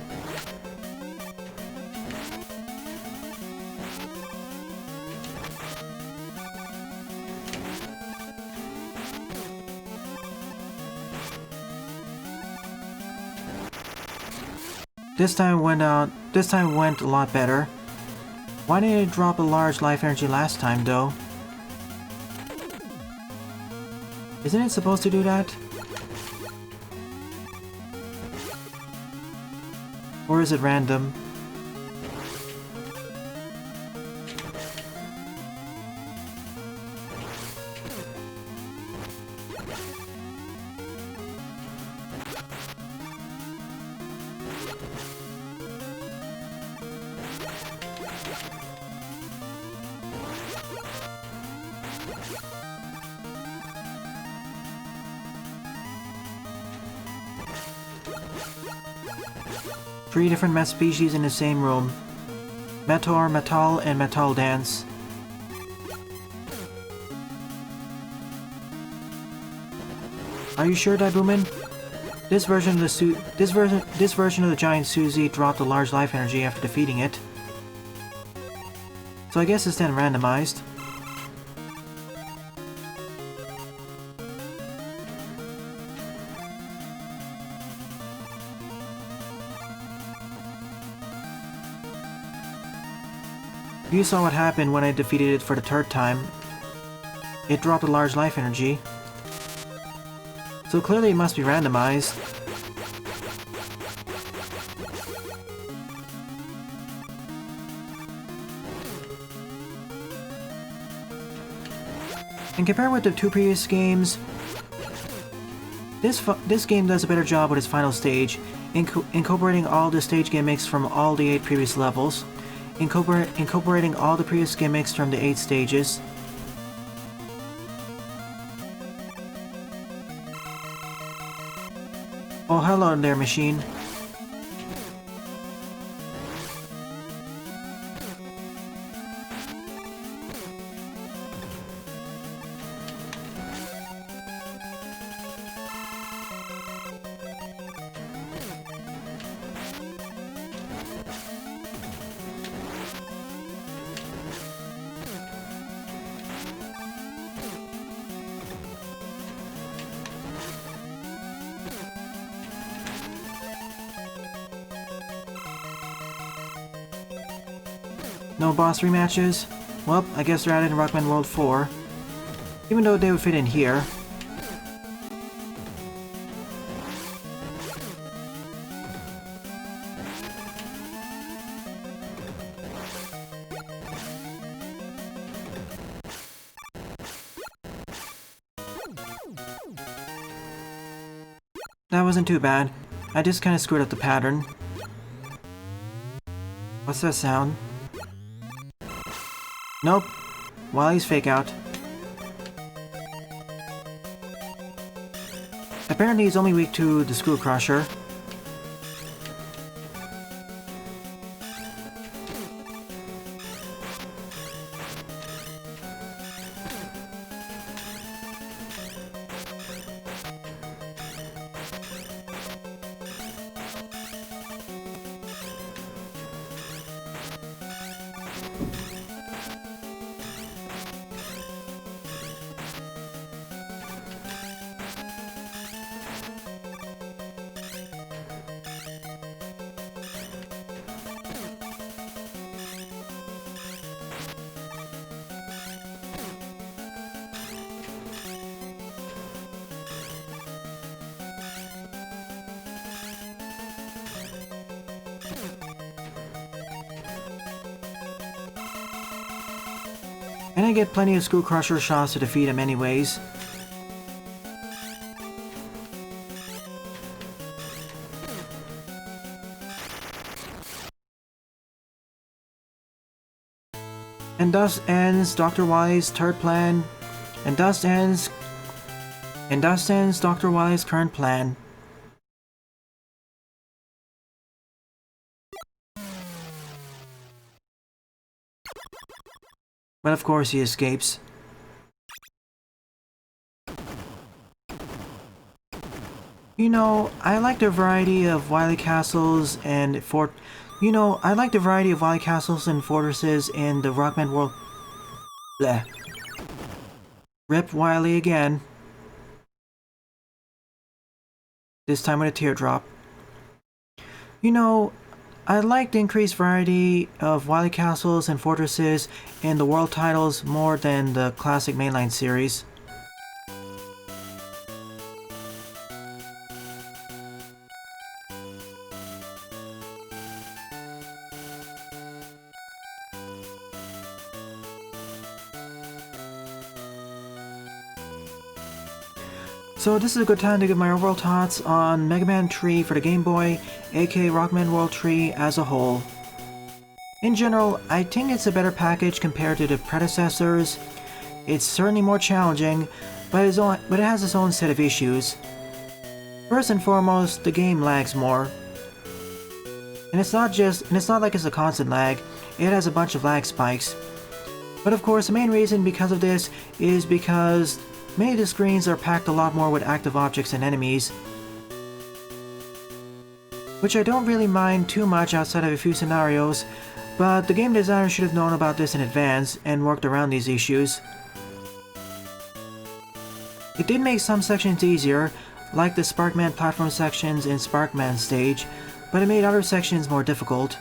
This time went a lot better. Why didn't it drop a large life energy last time, though? Isn't it supposed to do that? Or is it random? 3 different meth species in the same room. Meteor, Metal, and Metal Dance. Are you sure, Daibuman? This version of the giant Suzy dropped a large life energy after defeating it. So I guess it's then randomized. You saw what happened when I defeated it for the 3rd time. It dropped a large life energy. So clearly it must be randomized. And compared with the 2 previous games, this game does a better job with its final stage, incorporating all the stage gimmicks from all the 8 previous levels, incorporating all the previous gimmicks from the 8 stages. Oh, hello there, machine. No boss rematches? Well, I guess they're added in Rockman World 4. Even though they would fit in here. That wasn't too bad. I just kinda screwed up the pattern. What's that sound? Nope. Wily's fake out. Apparently he's only weak to the Screw Crusher. And I get plenty of Screw Crusher shots to defeat him anyways. And thus ends Dr. Wily's 3rd plan. And thus ends Dr. Wily's current plan. But of course he escapes. You know, I like the variety of Wily castles and fortresses in the Rockman world. Bleh. Rip Wily again. This time with a teardrop. You know, I like the increased variety of Wily castles and fortresses in the world titles more than the classic mainline series. So this is a good time to give my overall thoughts on Mega Man 3 for the Game Boy, aka Rockman World 3 as a whole. In general, I think it's a better package compared to the predecessors. It's certainly more challenging, but it has its own set of issues. First and foremost, the game lags more. And it's not like it's a constant lag, it has a bunch of lag spikes. But of course, the main reason because of this is because many of the screens are packed a lot more with active objects and enemies, which I don't really mind too much outside of a few scenarios, but the game designer should have known about this in advance and worked around these issues. It did make some sections easier, like the Sparkman platform sections in Sparkman stage, but it made other sections more difficult.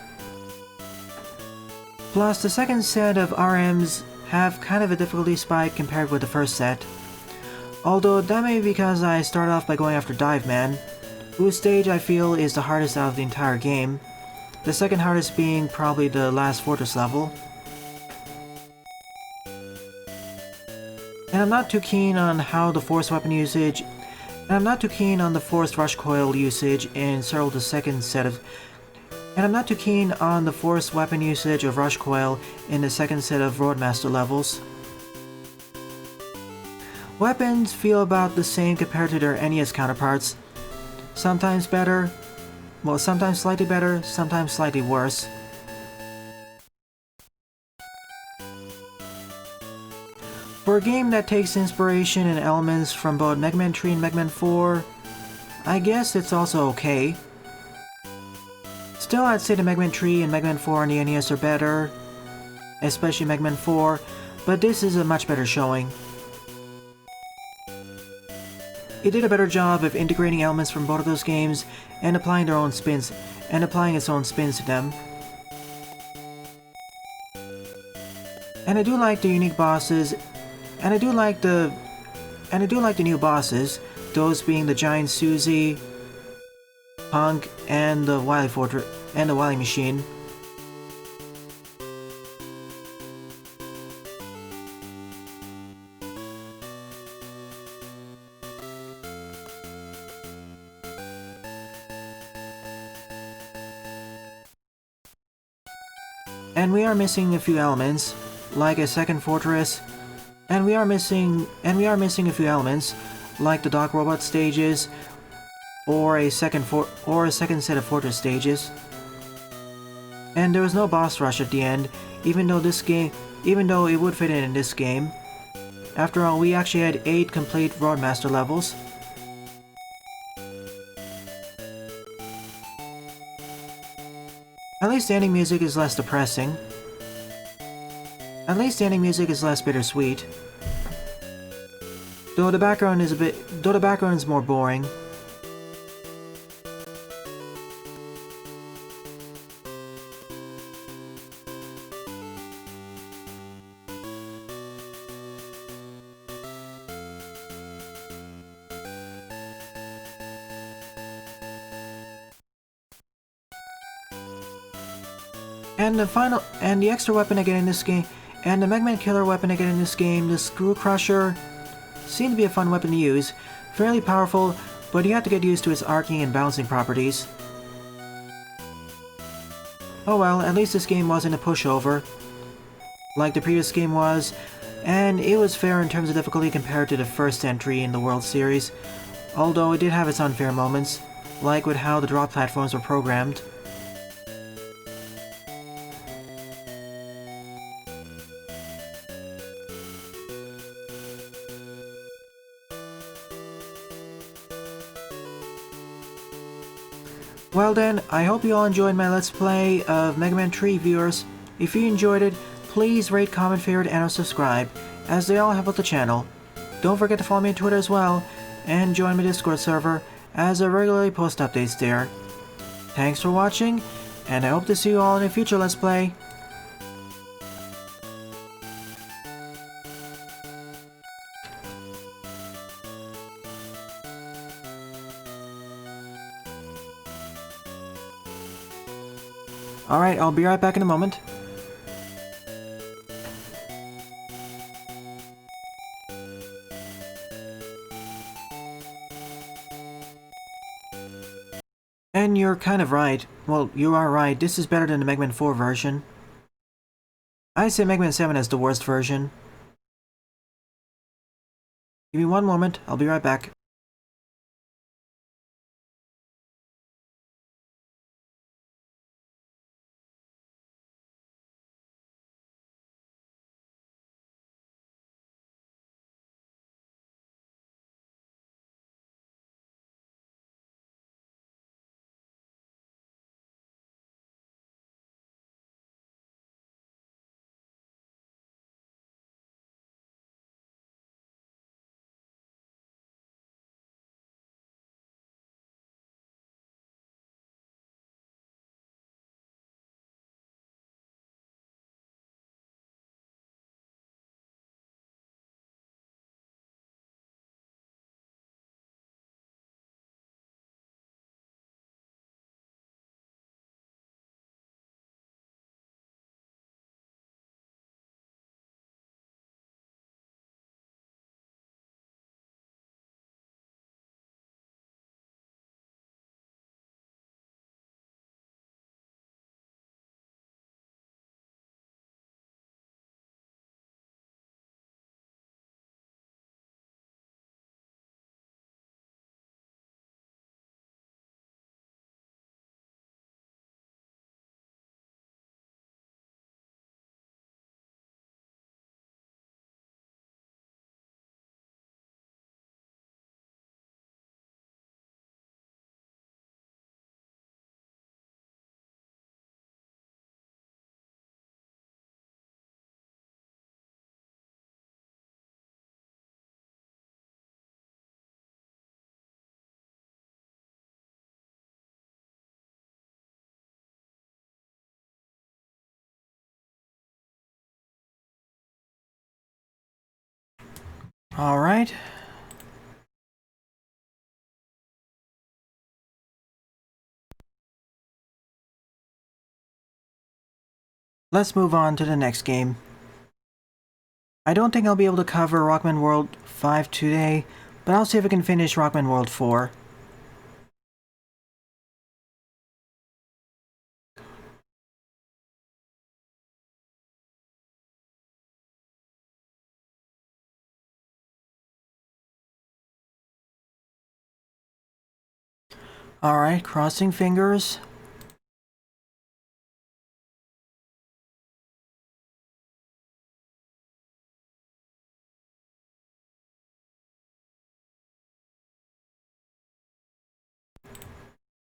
Plus, the second set of RMs have kind of a difficulty spike compared with the first set. Although that may be because I started off by going after Dive Man, whose stage I feel is the hardest out of the entire game, the second hardest being probably the last fortress level. And I'm not too keen on how the forced weapon usage And I'm not too keen on the forced rush coil usage in several of the second set of... And I'm not too keen on the forced weapon usage of rush coil in the second set of Roadmaster levels. Weapons feel about the same compared to their NES counterparts. Sometimes better, well, sometimes slightly better, sometimes slightly worse. For a game that takes inspiration and elements from both Mega Man 3 and Mega Man 4, I guess it's also okay. Still, I'd say the Mega Man 3 and Mega Man 4 on the NES are better, especially Mega Man 4, but this is a much better showing. It did a better job of integrating elements from both of those games and applying its own spins to them. And I do like the unique bosses, and I do like the new bosses, those being the Giant Susie, Punk, and the Wily Fortress and the Wily Machine. And we are missing a few elements, like a second fortress, and we are missing a few elements, like the Dock Robot stages, or a second set of fortress stages. And there was no boss rush at the end, even though it would fit in this game. After all, we actually had 8 complete Roadmaster levels. At least the ending music is less depressing. At least the ending music is less bittersweet. Though the background is more boring. And the extra weapon I get in this game, and the Mega Man killer weapon I get in this game, the Screw Crusher, seemed to be a fun weapon to use. Fairly powerful, but you have to get used to its arcing and bouncing properties. Oh well, at least this game wasn't a pushover, like the previous game was, and it was fair in terms of difficulty compared to the first entry in the World Series, although it did have its unfair moments, like with how the drop platforms were programmed. Well then, I hope you all enjoyed my Let's Play of Mega Man 3, viewers. If you enjoyed it, please rate, comment, favorite, and or subscribe, as they all help out the channel. Don't forget to follow me on Twitter as well, and join my Discord server, as I regularly post updates there. Thanks for watching, and I hope to see you all in a future Let's Play. Alright, I'll be right back in a moment. And you're kind of right. Well, you are right, this is better than the Mega Man 4 version. I say Mega Man 7 is the worst version. Give me one moment, I'll be right back. Alright. Let's move on to the next game. I don't think I'll be able to cover Rockman World 5 today, but I'll see if I can finish Rockman World 4. Alright, crossing fingers.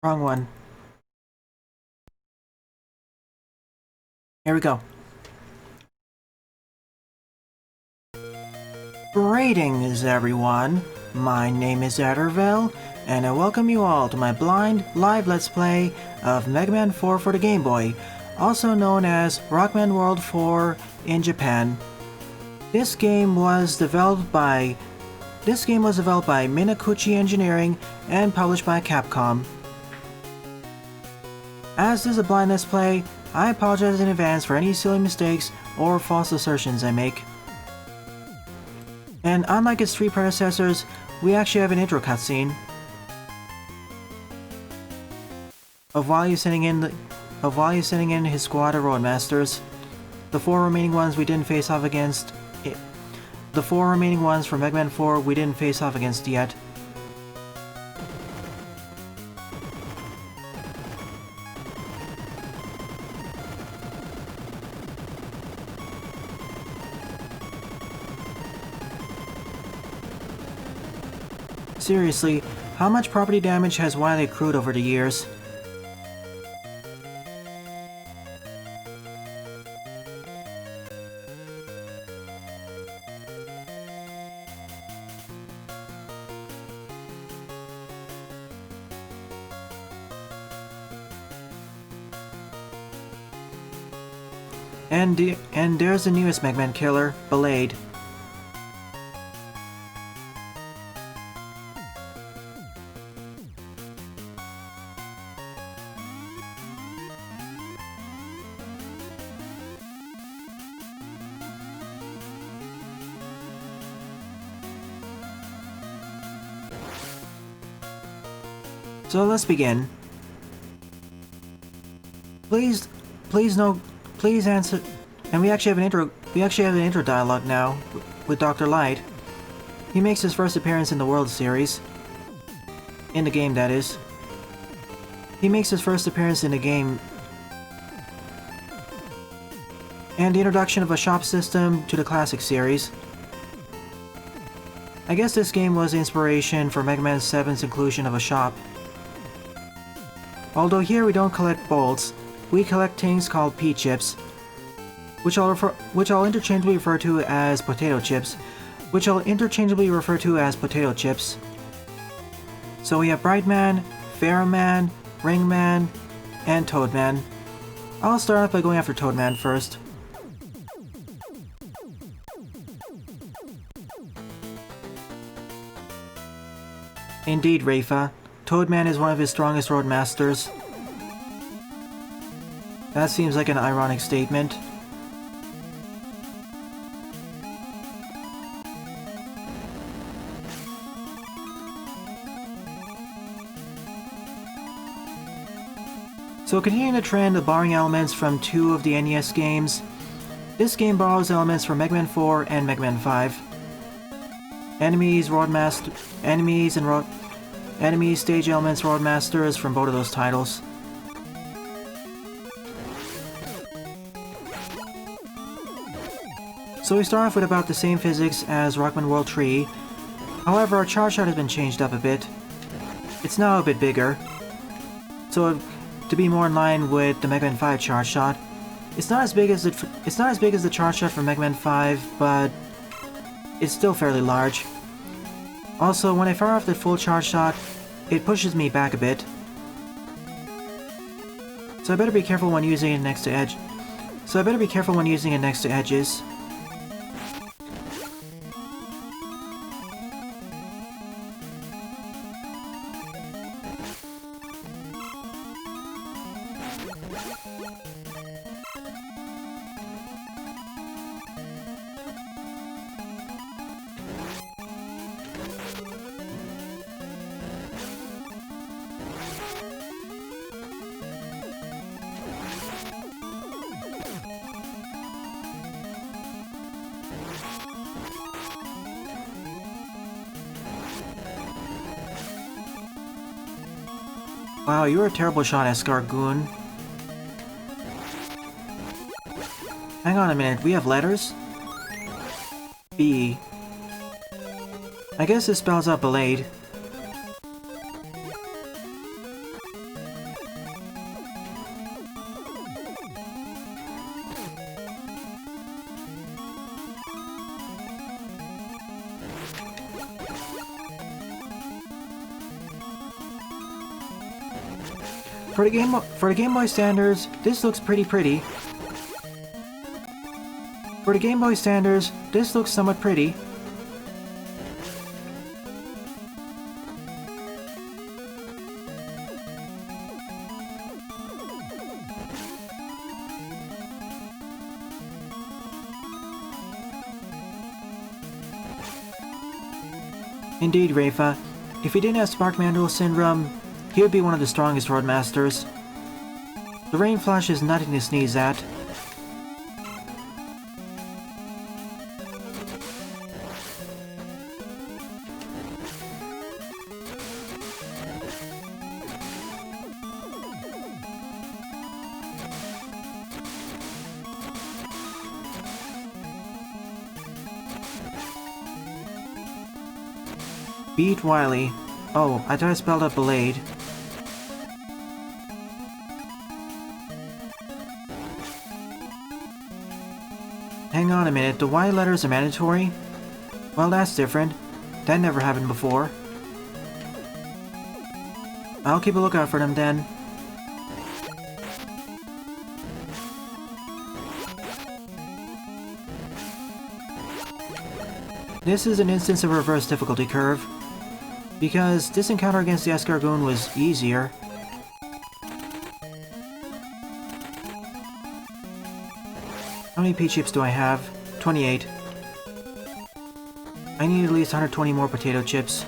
Wrong one. Here we go. Greetings, everyone. My name is Adderville, and I welcome you all to my blind live Let's Play of Mega Man 4 for the Game Boy, also known as Rockman World 4 in Japan. This game was developed by Minakuchi Engineering and published by Capcom. As this is a blind Let's Play, I apologize in advance for any silly mistakes or false assertions I make. And unlike its three predecessors, we actually have an intro cutscene of Wally sending in his squad of Roadmasters. The four remaining ones we didn't face off against. The four remaining ones from Mega Man 4 we didn't face off against yet. Seriously, how much property damage has Wily accrued over the years? And there's the newest Mega Man killer, Belade. So let's begin. Please answer. And we actually have an intro dialogue now with Dr. Light. He makes his first appearance in the World Series. In the game, that is. He makes his first appearance in the game. And the introduction of a shop system to the classic series. I guess this game was the inspiration for Mega Man 7's inclusion of a shop. Although here we don't collect bolts, we collect things called P-chips, which I'll interchangeably refer to as potato chips. So we have Brightman, Fairman, Ringman, and Toadman. I'll start off by going after Toadman first. Indeed, Rafa. Toadman is one of his strongest Roadmasters. That seems like an ironic statement. So continuing the trend of borrowing elements from two of the NES games, this game borrows elements from Mega Man 4 and Mega Man 5. Enemies, stage elements, Roadmasters from both of those titles. So we start off with about the same physics as Rockman World 3, however our charge shot has been changed up a bit. It's now a bit bigger, so to be more in line with the Mega Man 5 charge shot. It's not as big as the charge shot from Mega Man 5, but it's still fairly large. Also, when I fire off the full charge shot, it pushes me back a bit. So I better be careful when using it next to edges. Wow, you're a terrible shot, Escargoon. Hang on a minute, we have letters? B. I guess this spells out Belade. For the Game Boy standards, this looks pretty. For the Game Boy standards, this looks somewhat pretty. Indeed, Rafa. If he didn't have Spark Mandrill Syndrome, he would be one of the strongest Roadmasters. The Rain Flash is nothing to sneeze at. Beat Wily. Oh, I thought I spelled out Belade. Hang on a minute, the Y letters are mandatory? Well, that's different. That never happened before. I'll keep a lookout for them then. This is an instance of a reverse difficulty curve, because this encounter against the Escargoon was easier. How many P chips do I have? 28. I need at least 120 more potato chips.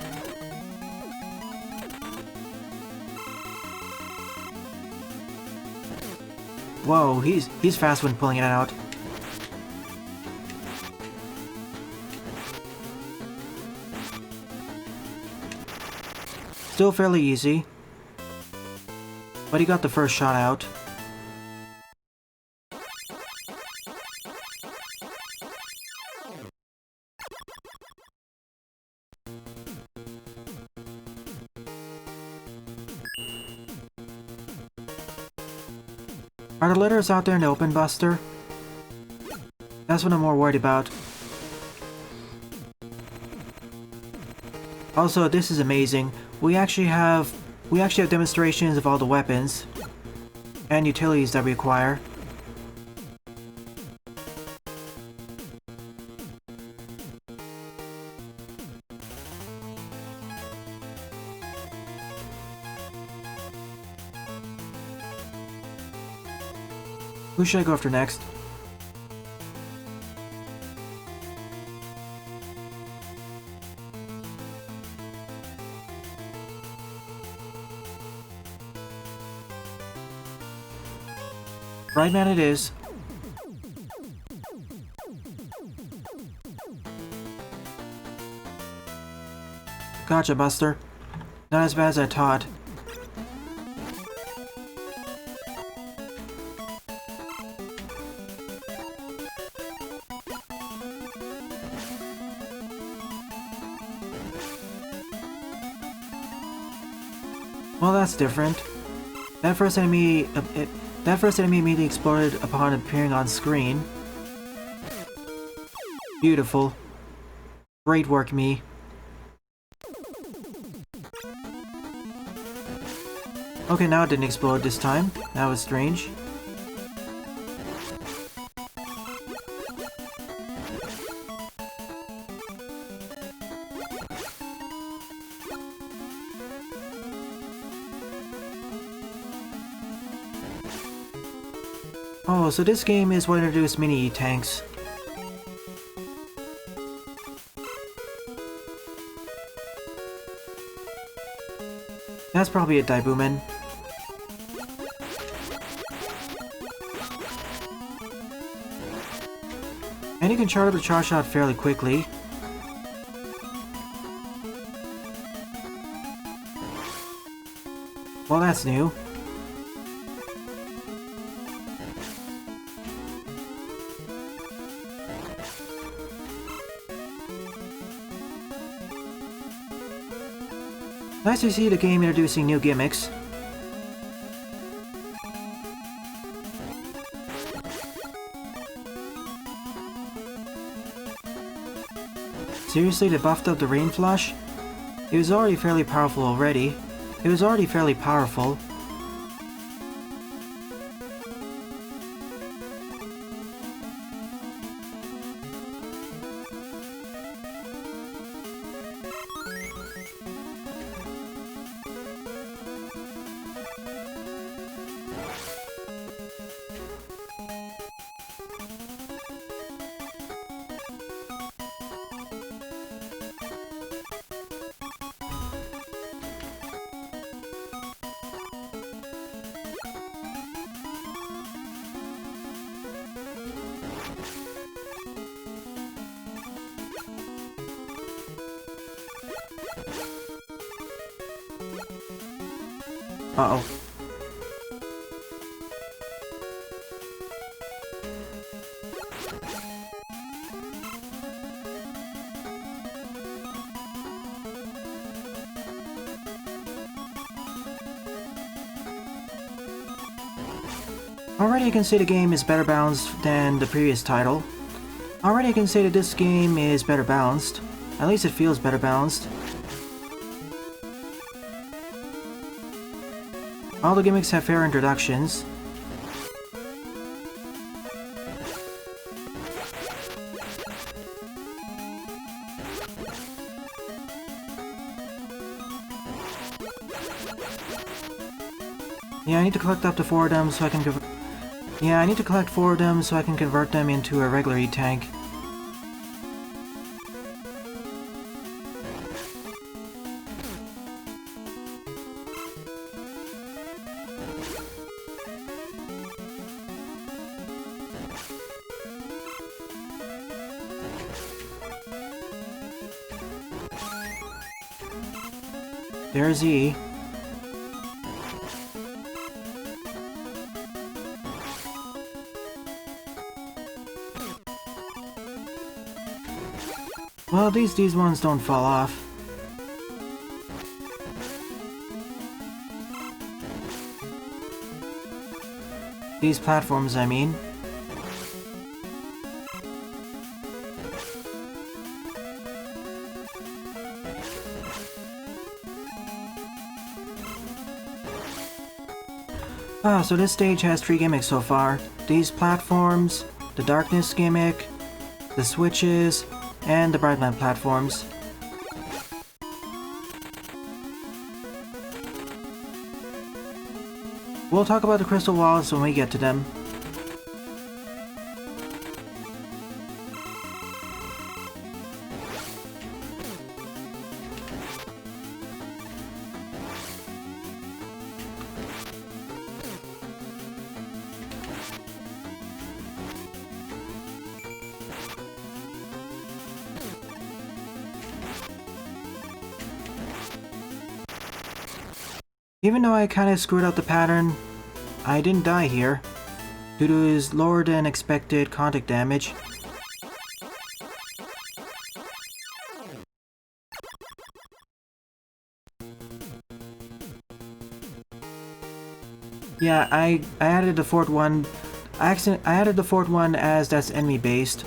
Whoa, he's fast when pulling it out. Still fairly easy, but he got the first shot out. Are the letters out there in the open, Buster? That's what I'm more worried about. Also, this is amazing. We actually have demonstrations of all the weapons and utilities that we acquire. Who should I go after next? Right man it is. Gotcha, Buster. Not as bad as I thought. Well, that's different. That first enemy immediately exploded upon appearing on screen. Beautiful. Great work, me. Okay, now it didn't explode this time. That was strange. Oh, so this game is what introduced mini E-tanks. That's probably a Daibuman. And you can charge up the charge shot fairly quickly. Well, that's new. Nice to see the game introducing new gimmicks. Seriously, they buffed up the Rain Flush? It was already fairly powerful already. It was already fairly powerful. Uh-oh. Already I can say the game is better balanced than the previous title. Already I can say that this game is better balanced. At least it feels better balanced. All the gimmicks have fair introductions. Yeah, I need to collect up to 4 of them so I can convert them into a regular E-Tank. There's E. Well, these ones don't fall off. These platforms, I mean. Ah, so this stage has 3 gimmicks so far. These platforms, the darkness gimmick, the switches, and the Brightman platforms. We'll talk about the crystal walls when we get to them. Even though I kinda screwed up the pattern, I didn't die here, due to his lower than expected contact damage. Yeah, I added the fourth one. I added the fourth one as that's enemy based.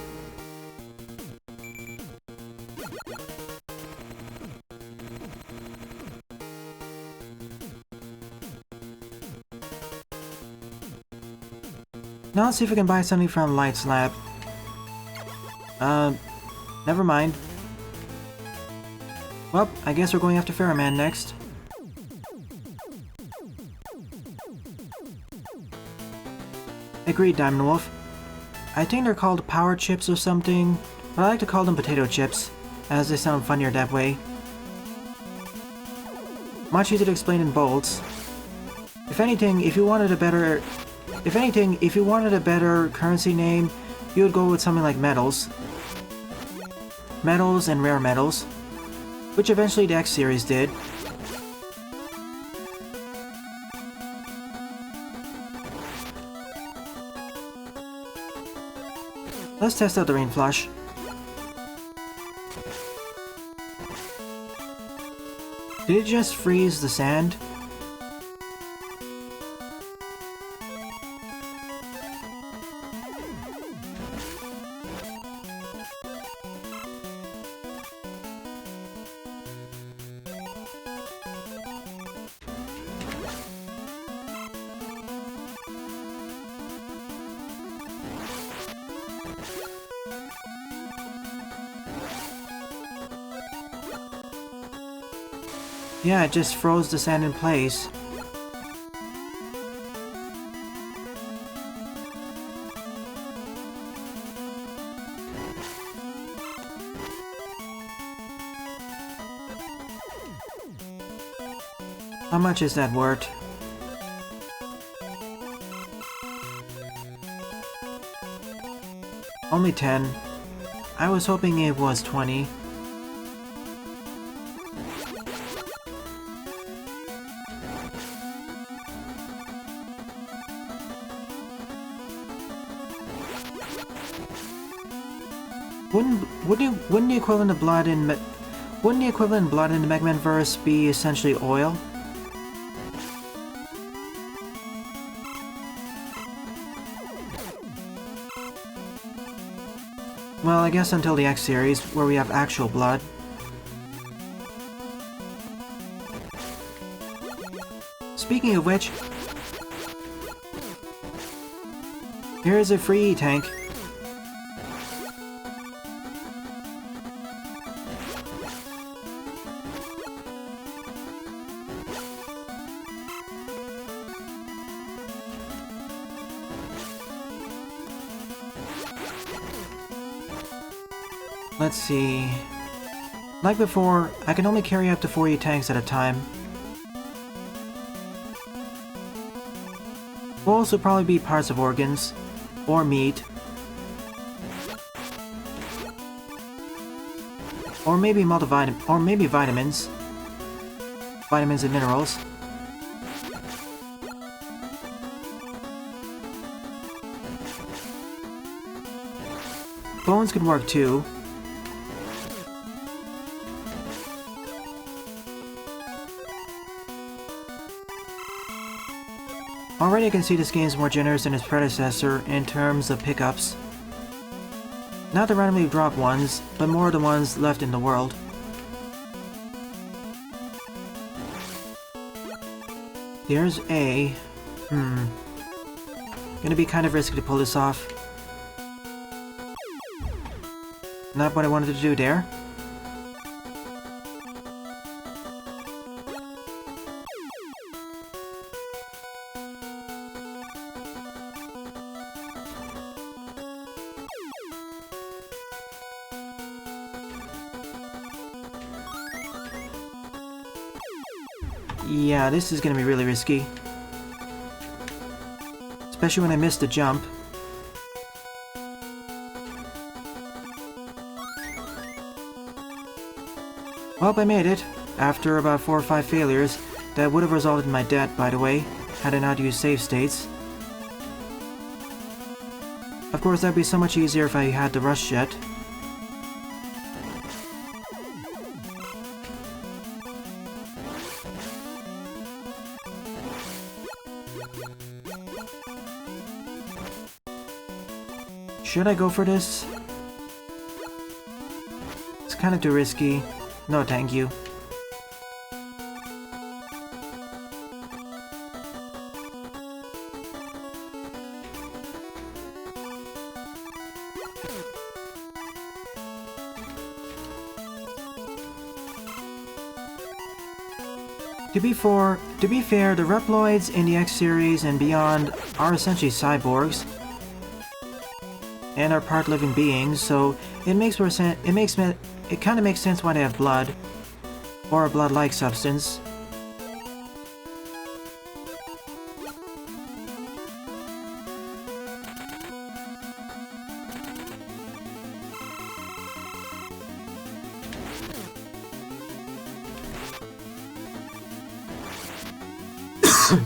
Now let's see if we can buy something from Light's Lab. Never mind. Well, I guess we're going after Ferroman next. Agreed, Diamond Wolf. I think they're called power chips or something, but I like to call them potato chips, as they sound funnier that way. Much easier to explain in bolts. If anything, if you wanted a better currency name, you would go with something like metals. Metals and rare metals, which eventually the X series did. Let's test out the rain flush. Did it just freeze the sand? Yeah, it just froze the sand in place. How much is that worth? Only 10. I was hoping it was 20. Wouldn't the equivalent of blood in the Mega Man verse be essentially oil? Well, I guess until the X series, where we have actual blood. Speaking of which, here's a free tank. Let's see... Like before, I can only carry up to 40 tanks at a time. Will also probably be parts of organs, or meat, or maybe vitamins, vitamins and minerals. Bones could work too. Already I can see this game is more generous than its predecessor in terms of pickups. Not the randomly dropped ones, but more the ones left in the world. There's A. Gonna be kind of risky to pull this off. Not what I wanted to do there. Yeah, this is gonna be really risky. Especially when I missed the jump. Well, I made it. After about 4 or 5 failures, that would have resulted in my death, by the way, had I not used save states. Of course, that'd be so much easier if I had the rush jet. Should I go for this? It's kind of too risky. No, thank you. To be fair, the Reploids in the X series and beyond are essentially cyborgs and are part living beings, so it makes more sense. It kind of makes sense why they have blood or a blood-like substance.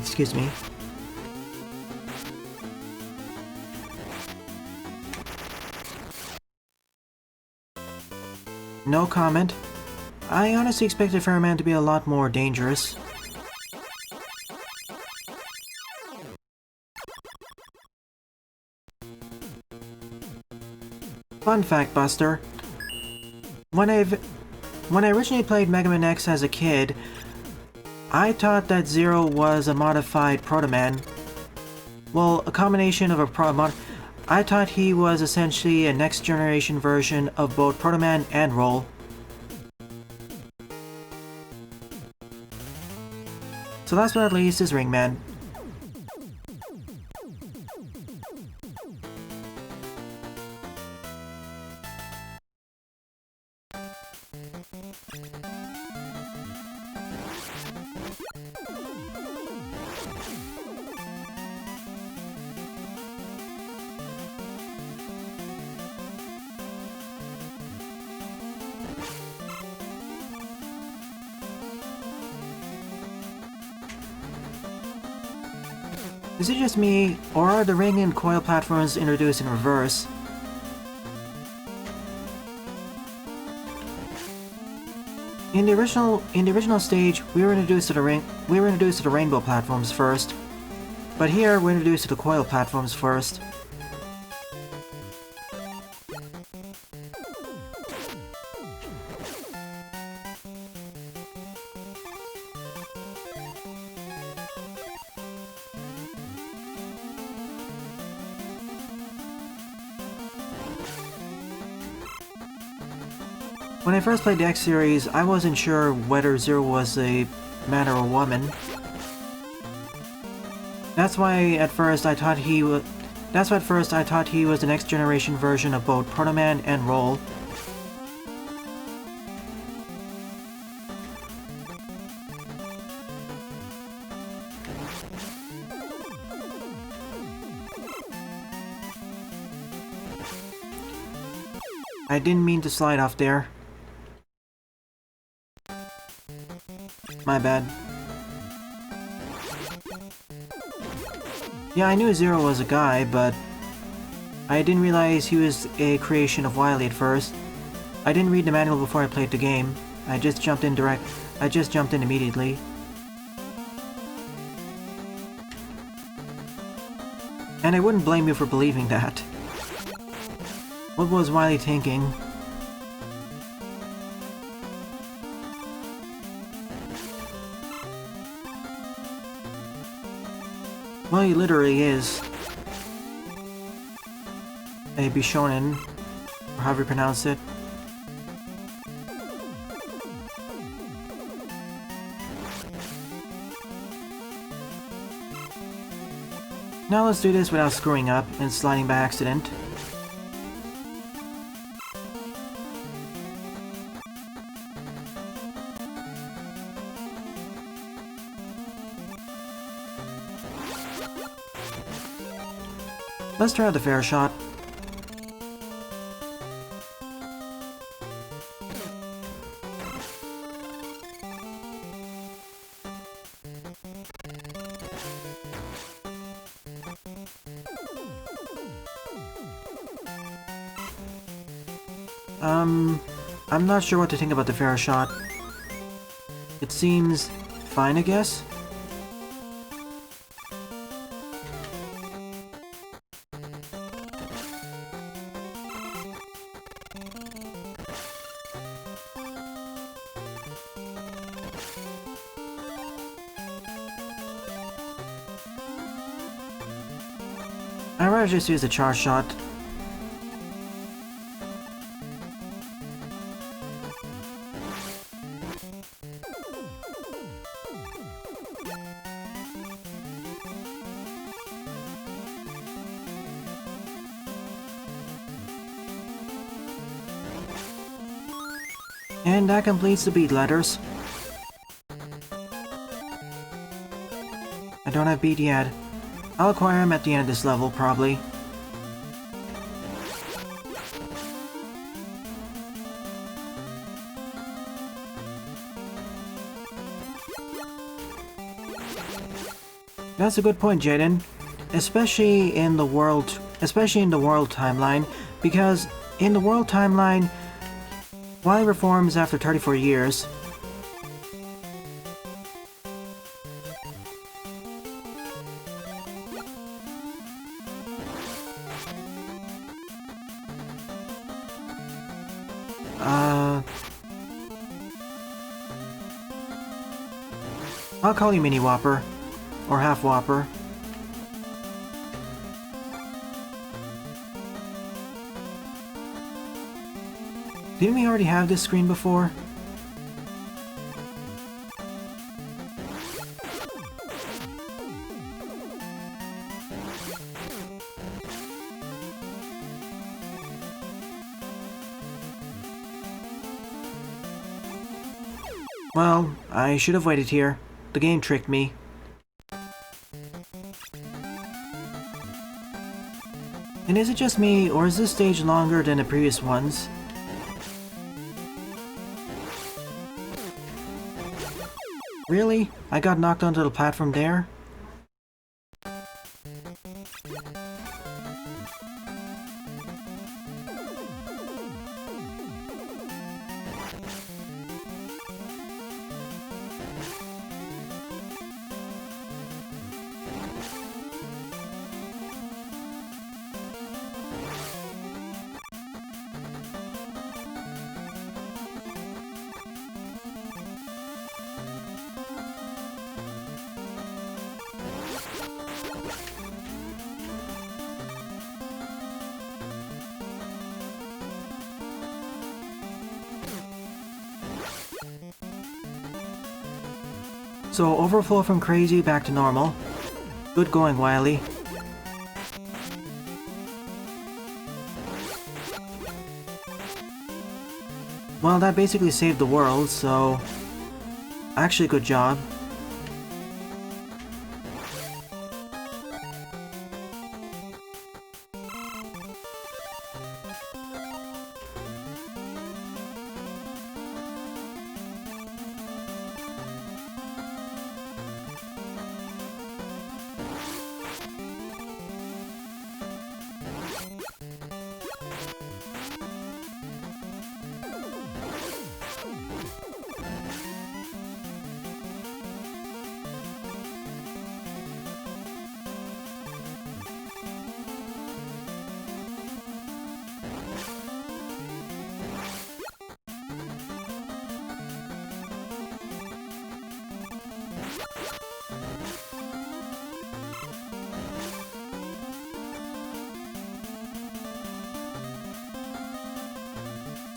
Excuse me. No comment. I honestly expected Ferryman to be a lot more dangerous. Fun fact, Buster. When I originally played Mega Man X as a kid, I thought that Zero was a modified Proto Man. Well, a combination of I thought he was essentially a next generation version of both Proto Man and Roll. So last but not least is Ringman. Is it just me, or are the ring and coil platforms introduced in reverse? In the original stage, we were introduced to the rainbow platforms first, but here we're introduced to the coil platforms first. When I first played the X series, I wasn't sure whether Zero was a man or a woman. That's why at first I thought he was the next generation version of both Proto Man and Roll. I didn't mean to slide off there. My bad. Yeah, I knew Zero was a guy, but I didn't realize he was a creation of Wily at first. I didn't read the manual before I played the game. I just jumped in immediately. And I wouldn't blame you for believing that. What was Wily thinking? Well, he literally is a Bishonen, or however you pronounce it. Now let's do this without screwing up and sliding by accident. Let's try out the fair shot. I'm not sure what to think about the fair shot. It seems fine, I guess. I'd rather just use the charge shot. And that completes the beat letters. I don't have beat yet. I'll acquire him at the end of this level, probably. That's a good point, Jaden. Especially in the world timeline, because in the world timeline, Why reforms after 34 years? I'll call you Mini Whopper. Or Half Whopper. Didn't we already have this screen before? Well, I should have waited here. The game tricked me. And is it just me, or is this stage longer than the previous ones? Really? I got knocked onto the platform there? So, overflow from crazy back to normal. Good going, Wily. Well, that basically saved the world, so... Actually, good job.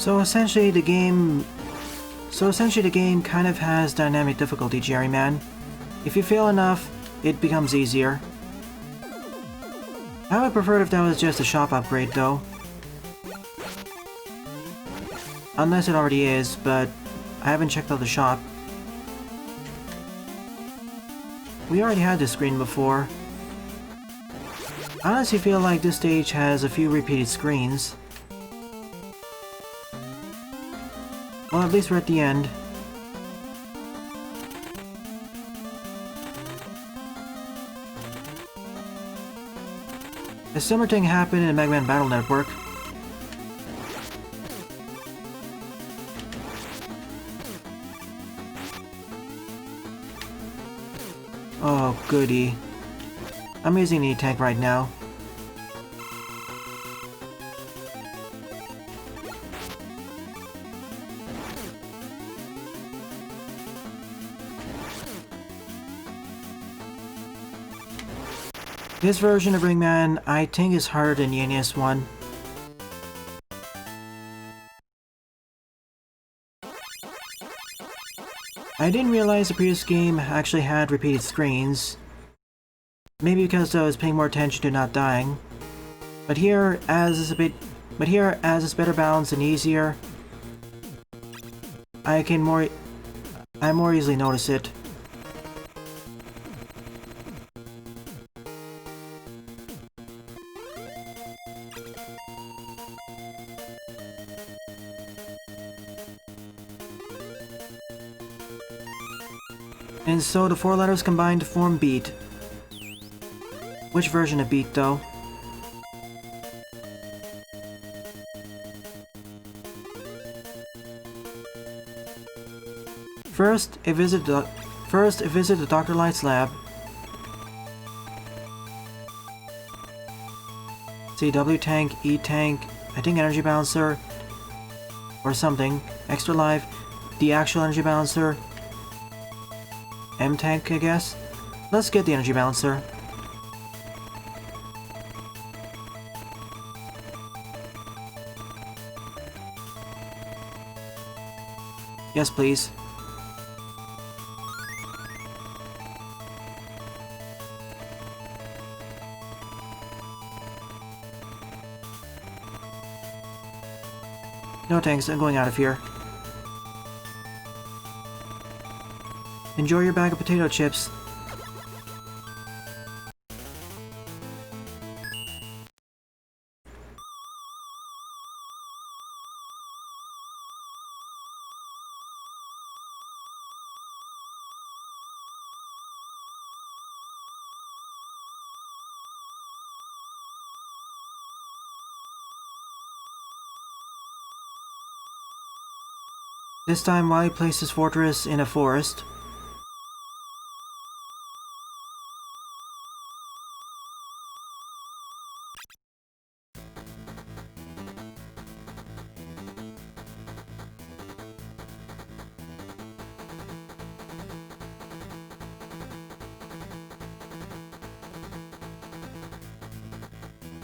So essentially the game kind of has dynamic difficulty, Jerryman. If you fail enough, it becomes easier. I would prefer if that was just a shop upgrade, though. Unless it already is, but I haven't checked out the shop. We already had this screen before. I honestly feel like this stage has a few repeated screens. Well, at least we're at the end. A similar thing happened in the Mega Man Battle Network. Oh, goody. I'm using the tank right now. This version of Ringman, I think, is harder than the NES one. I didn't realize the previous game actually had repeated screens. Maybe because I was paying more attention to not dying. But here, as it's better balanced and easier, I more easily notice it. And so the four letters combine to form beat. Which version of beat, though? First, visit the Dr. Light's lab. See, W tank, E tank, I think energy balancer, or something. Extra life, the actual energy balancer. M tank, I guess. Let's get the energy balancer. Yes, please. No thanks, I'm going out of here. Enjoy your bag of potato chips. This time, Wily placed his fortress in a forest.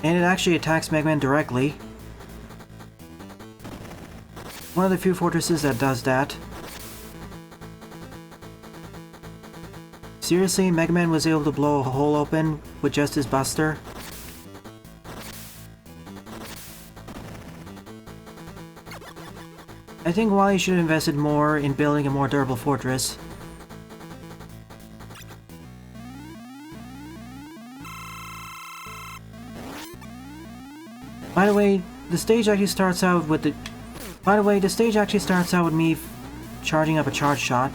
And it actually attacks Mega Man directly. One of the few fortresses that does that. Seriously, Mega Man was able to blow a hole open with just his buster? I think Wily should have invested more in building a more durable fortress. By the way, the stage actually starts out with me charging up a charge shot.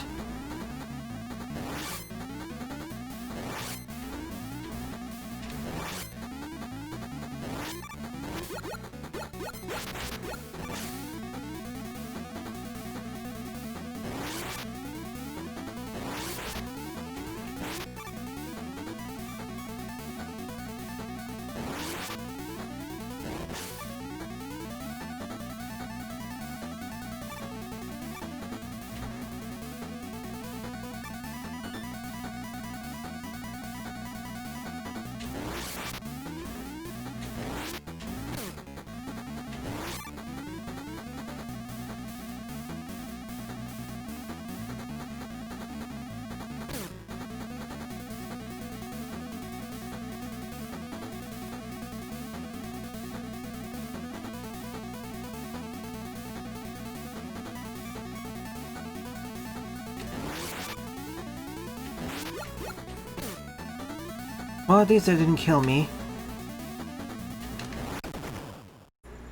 Well, at least they didn't kill me.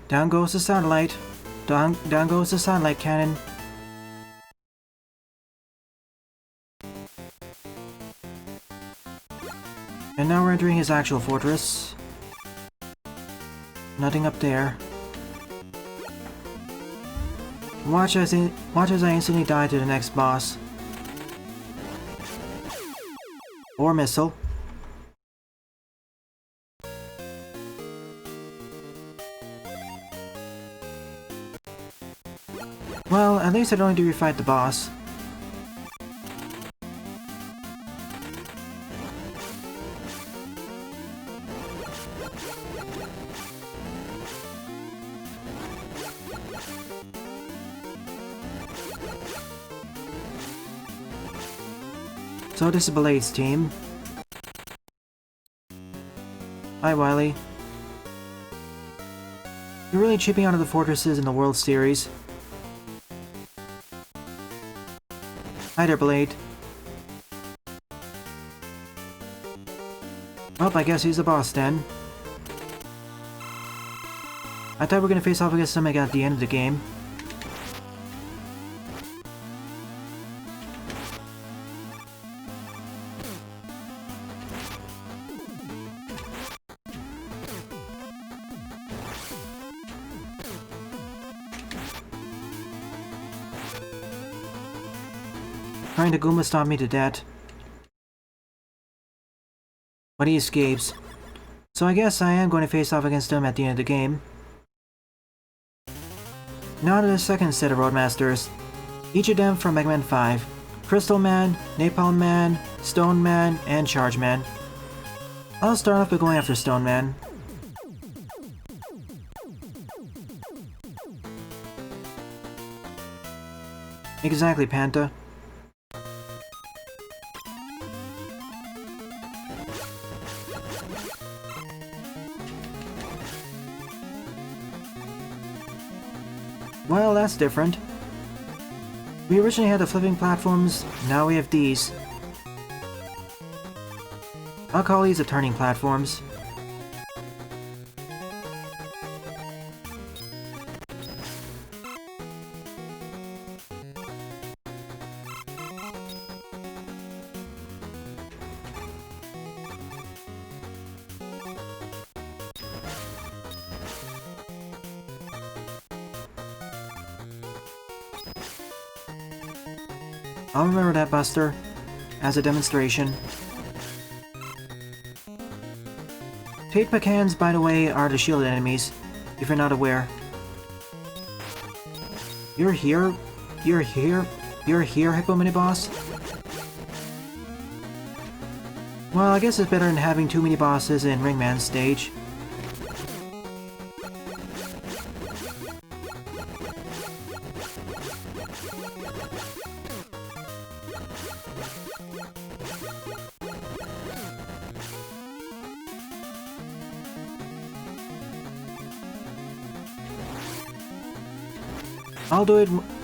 Down goes the satellite. Down goes the satellite cannon. And now we're entering his actual fortress. Nothing up there. Watch as I instantly die to the next boss. Or missile. Well, at least I don't need to refight the boss. So this is Blade's team. Hi, Wily. You're really chipping out of the fortresses in the World Series. Hi there, Blade. Well, I guess he's the boss then. I thought we were gonna face off against something at the end of the game. trying to Goomba stomp me to death. But he escapes. So I guess I am going to face off against him at the end of the game. Now to the second set of Roadmasters. Each of them from Mega Man 5. Crystal Man, Napalm Man, Stone Man, and Charge Man. I'll start off by going after Stone Man. Exactly, Panta. Well, that's different. We originally had the flipping platforms, now we have these. I'll call these the turning platforms. I'll remember that, Buster, as a demonstration. Tate Pecans, by the way, are the shielded enemies, if you're not aware. You're here? You're here? You're here, Hippo Mini-Boss? Well, I guess it's better than having too many bosses in Ringman's stage.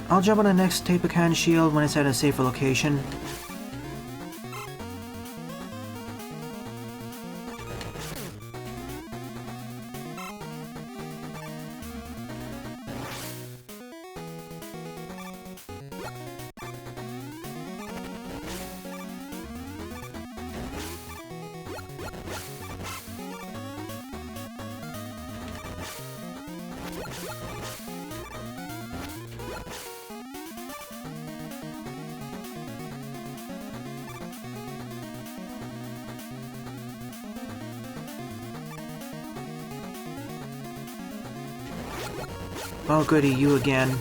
I'll jump on the next Tape-A-Can shield when it's at a safer location. Oh goody, you again.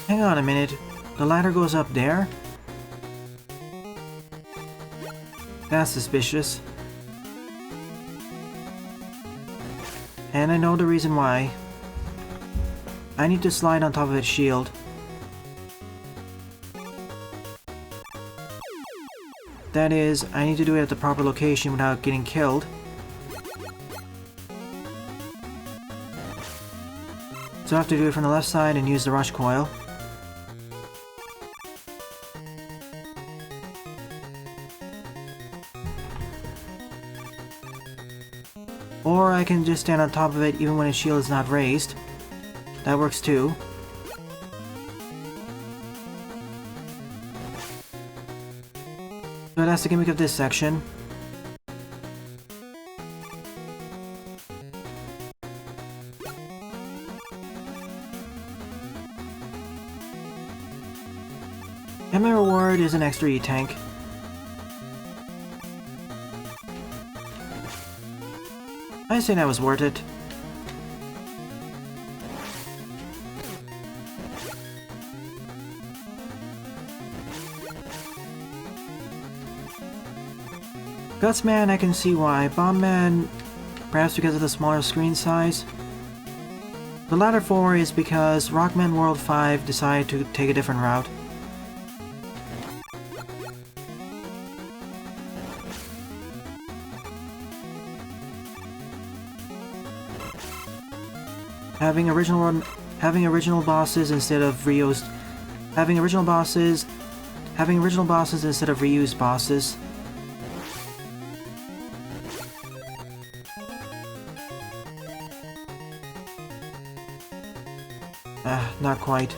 Hang on a minute. The ladder goes up there? That's suspicious. And I know the reason why. I need to slide on top of its shield. That is, I need to do it at the proper location without getting killed. So I have to do it from the left side and use the rush coil. Or I can just stand on top of it even when its shield is not raised. That works too. So that's the gimmick of this section. And my reward is an extra E-Tank. I say that was worth it. Gutsman, I can see why. Bombman, perhaps because of the smaller screen size. The latter four is because Rockman World 5 decided to take a different route. Having original bosses instead of reused... Having original bosses instead of reused bosses. Not quite.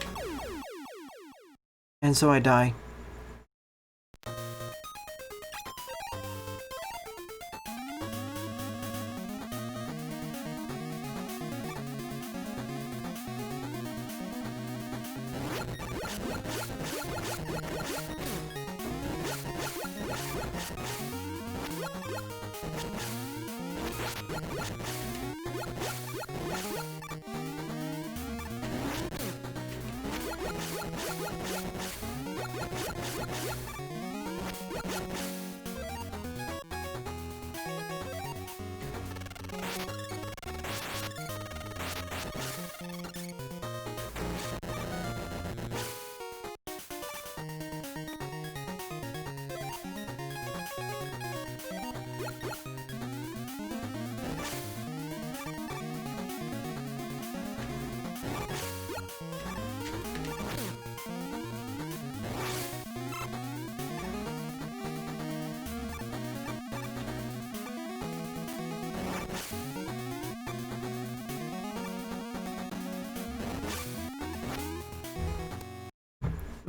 And so I die.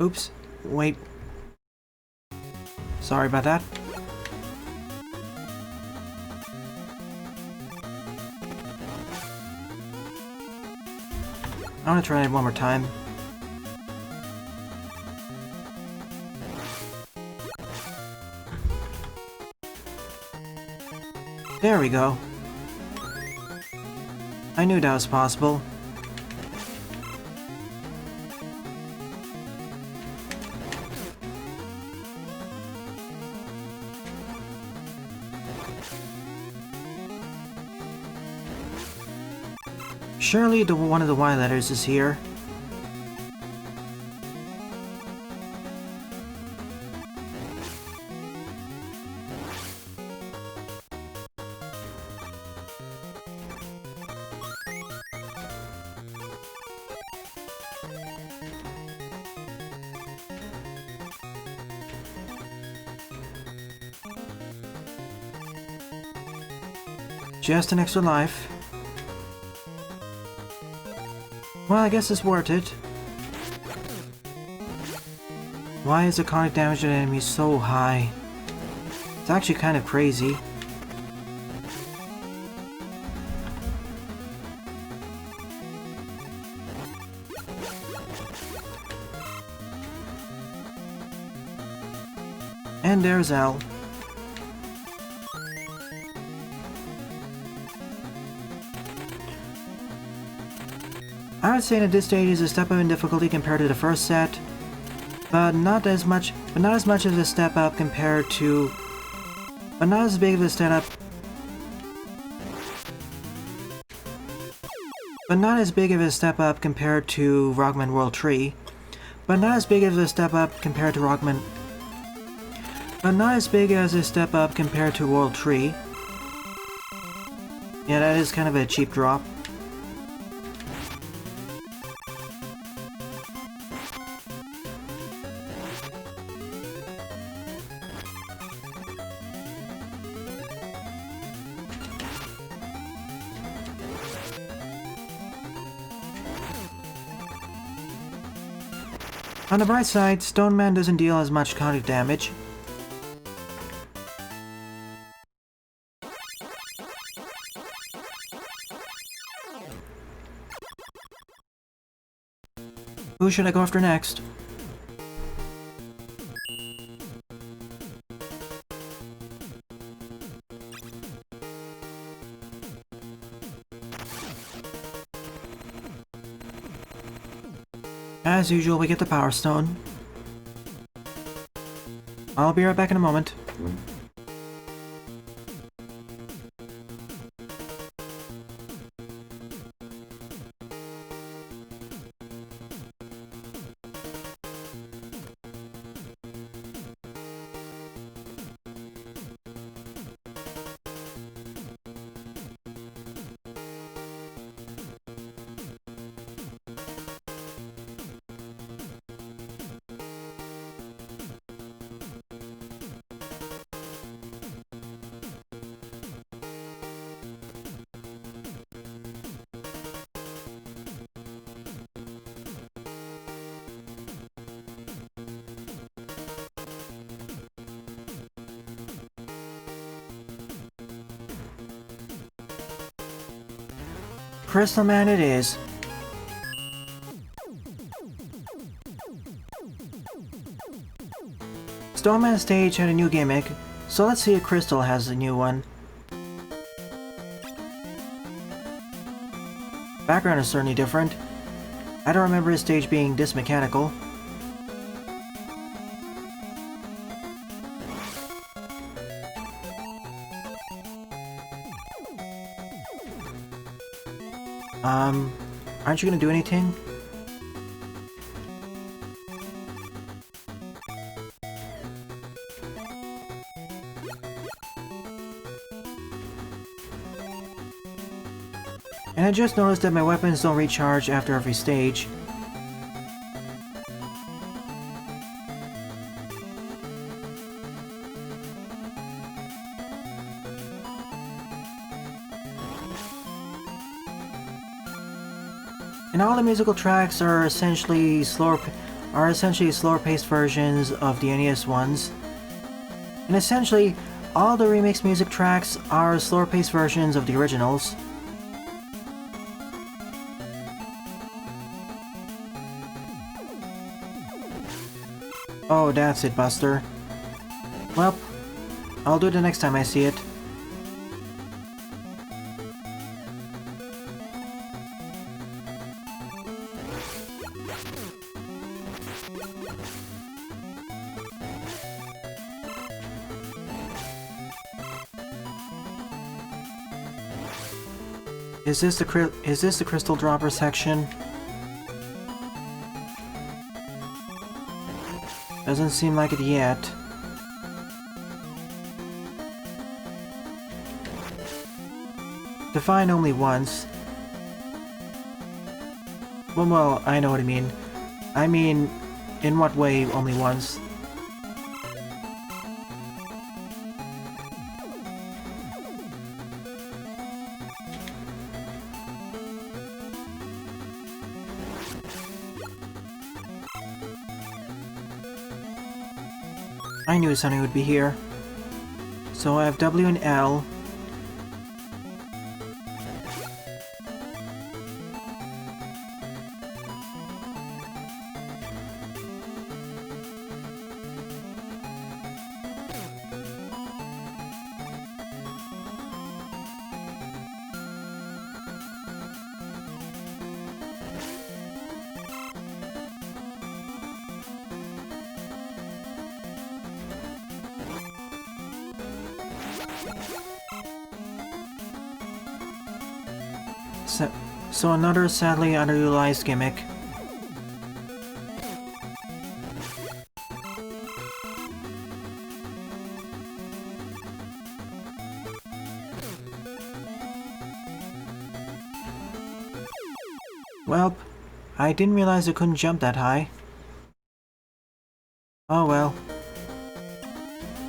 Oops. Wait. Sorry about that. I want to try it one more time. There we go. I knew that was possible. Surely one of the Y letters is here. Just an extra life. Well, I guess it's worth it. Why is the conic damage to enemies so high? It's actually kind of crazy. And there's L. I would say that this stage is a step up in difficulty compared to the first set, but not as much of a step up compared to... but not as big of a step up... but not as big of a step up compared to Rockman World 3, but not as big of a step up compared to Rockman... but not as big as a step up compared to World 3. Yeah, that is kind of a cheap drop. On the bright side, Stone Man doesn't deal as much conic damage. Who should I go after next? As usual, we get the Power Stone. I'll be right back in a moment. Crystal Man it is. Snowman stage had a new gimmick, so let's see if Crystal has a new one. Background is certainly different. I don't remember his stage being this mechanical. Aren't you gonna do anything? And I just noticed that my weapons don't recharge after every stage. And all the musical tracks are essentially slower-paced versions of the NES ones. And essentially, all the remix music tracks are slower-paced versions of the originals. Oh, that's it, Buster. Well, I'll do it the next time I see it. Is this the crystal dropper section? Doesn't seem like it yet. Define only once. Well, I know what I mean. I mean, in what way only once? I knew something would be here. So I have W and L. So another sadly underutilized gimmick. Welp, I didn't realize I couldn't jump that high. Oh well.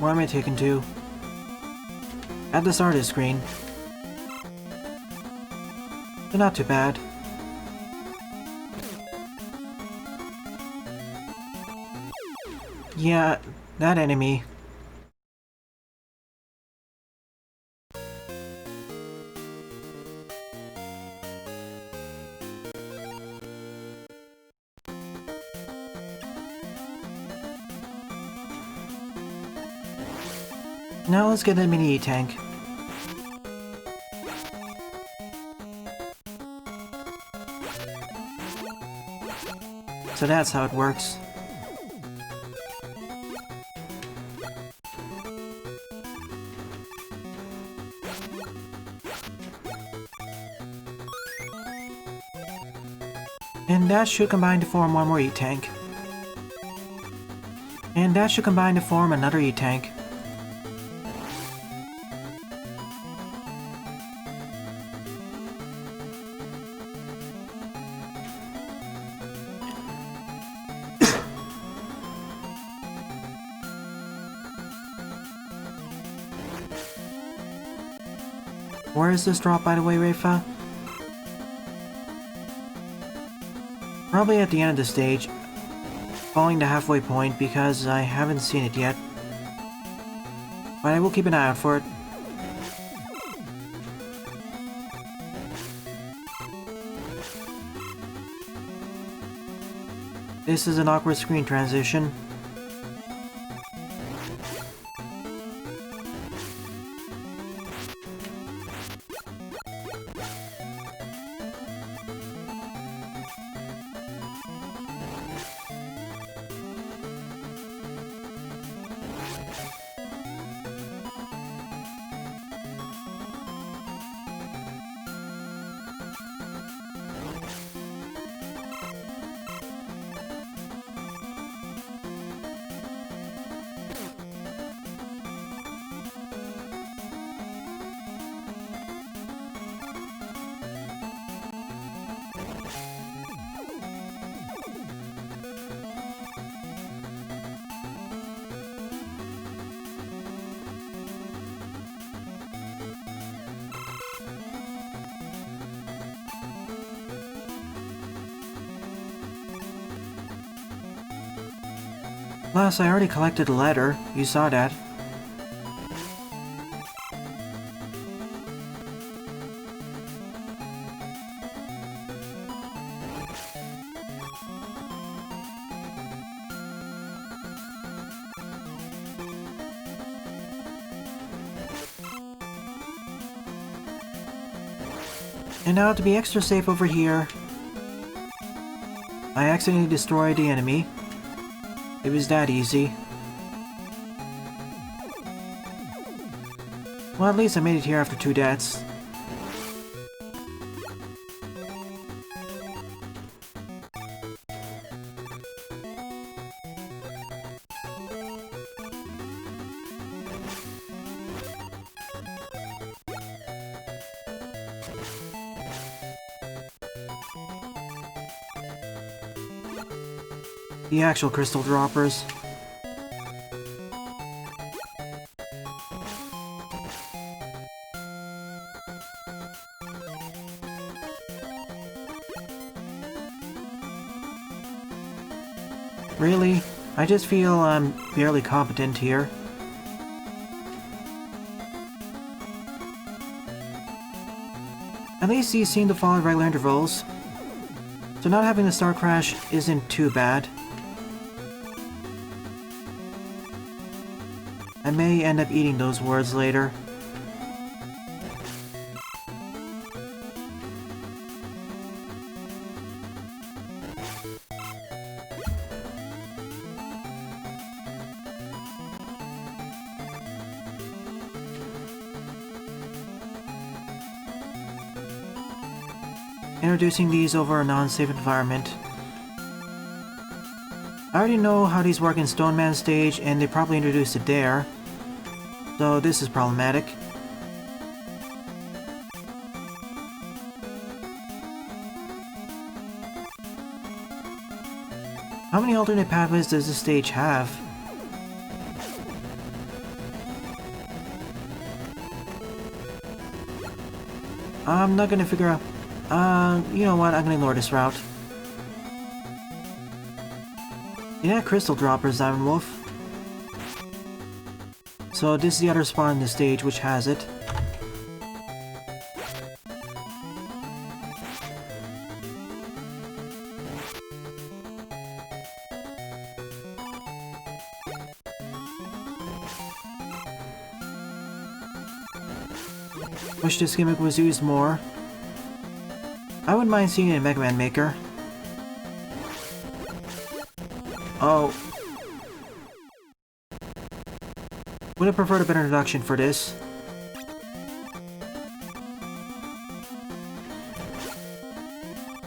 Where am I taken to? At the start of the screen. But not too bad. Yeah, that enemy. Now let's get a mini E-tank. So that's how it works. And that should combine to form one more E-tank. And that should combine to form another E-tank. Where is this drop, by the way, Rafa? Probably at the end of the stage, following the halfway point because I haven't seen it yet. But I will keep an eye out for it. This is an awkward screen transition. Plus, I already collected a letter. You saw that. And now to be extra safe over here, I accidentally destroyed the enemy. It was that easy. Well, at least I made it here after 2 deaths. The actual crystal droppers. Really? I just feel I'm barely competent here. At least these seem to follow regular intervals, so not having the star crash isn't too bad. I may end up eating those words later. Introducing these over a non-safe environment. I already know how these work in Stone Man stage, and they probably introduced it there. So this is problematic. How many alternate pathways does this stage have? I'm not gonna figure out... you know what? I'm gonna ignore this route. Yeah, crystal droppers, Diamond Wolf. So this is the other spot in the stage which has it. Wish this gimmick was used more. I wouldn't mind seeing it in Mega Man Maker. Oh. Would have preferred a better introduction for this.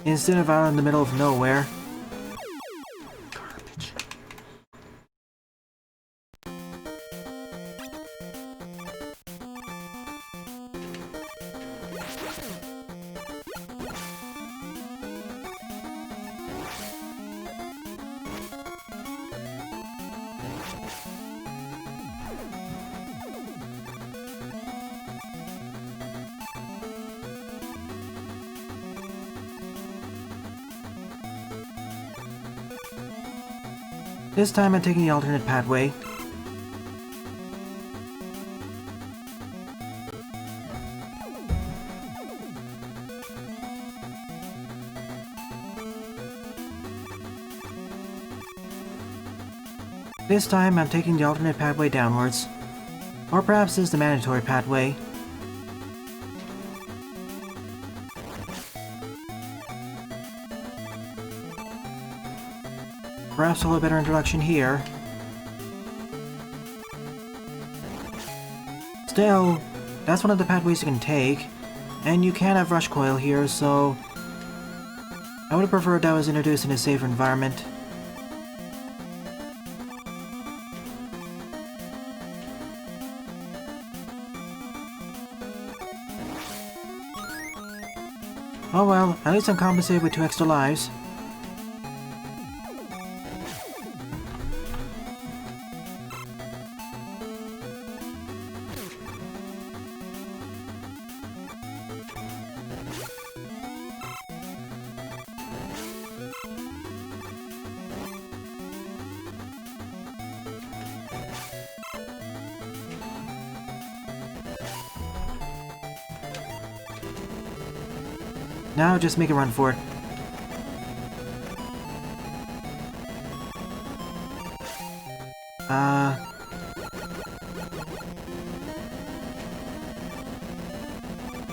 Instead of out in the middle of nowhere. Garbage. This time I'm taking the alternate pathway. This time I'm taking the alternate pathway downwards. Or perhaps this is the mandatory pathway. Perhaps a little better introduction here. Still, that's one of the pathways you can take, and you can have Rush Coil here, so I would have preferred that was introduced in a safer environment. Oh well, at least I'm compensated with 2 extra lives. Now just make a run for it.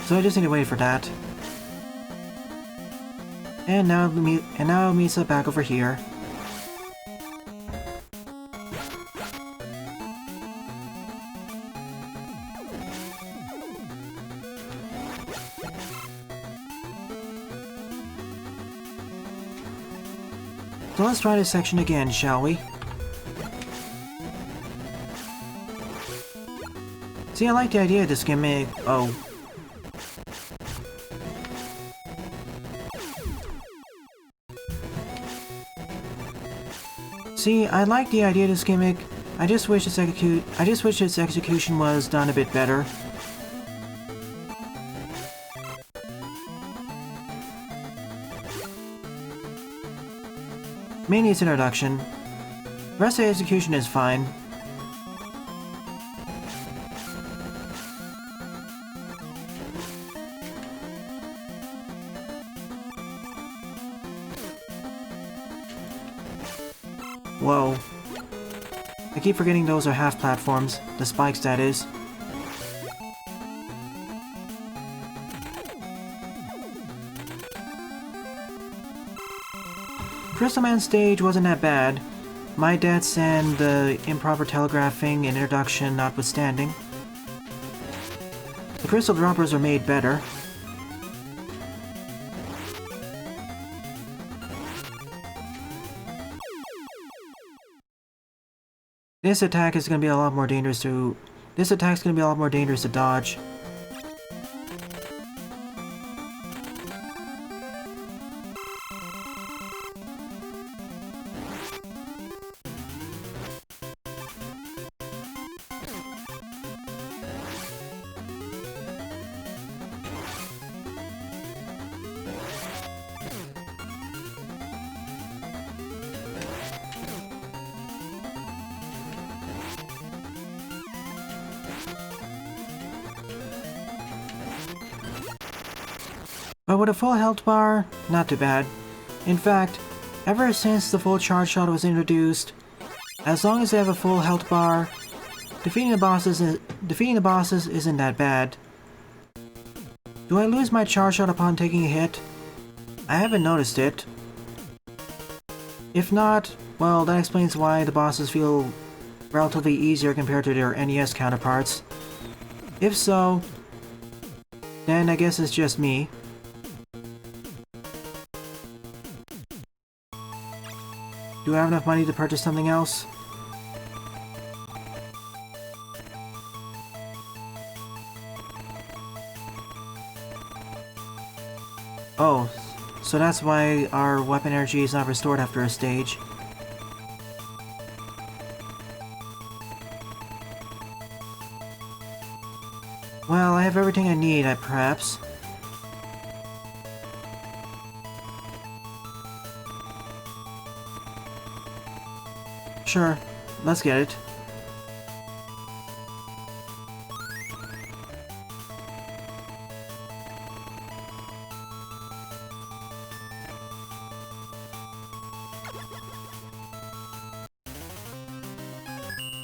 So I just need to wait for that. And now Misa back over here. So let's try this section again, shall we? See, I like the idea of this gimmick. Oh. See, I like the idea of this gimmick. I just wish its execution was done a bit better. Mainly its introduction. The rest of the execution is fine. Whoa. I keep forgetting those are half platforms. The spikes, that is. Crystal Man stage wasn't that bad. My deaths and the improper telegraphing and introduction notwithstanding. The crystal droppers are made better. This attack is going to be a lot more dangerous to... This attack's going to be a lot more dangerous to dodge. But with a full health bar, not too bad. In fact, ever since the full charge shot was introduced, as long as they have a full health bar, defeating the bosses isn't that bad. Do I lose my charge shot upon taking a hit? I haven't noticed it. If not, well, that explains why the bosses feel relatively easier compared to their NES counterparts. If so, then I guess it's just me. Do I have enough money to purchase something else? Oh, so that's why our weapon energy is not restored after a stage. Well, I have everything I need, perhaps. Sure, let's get it.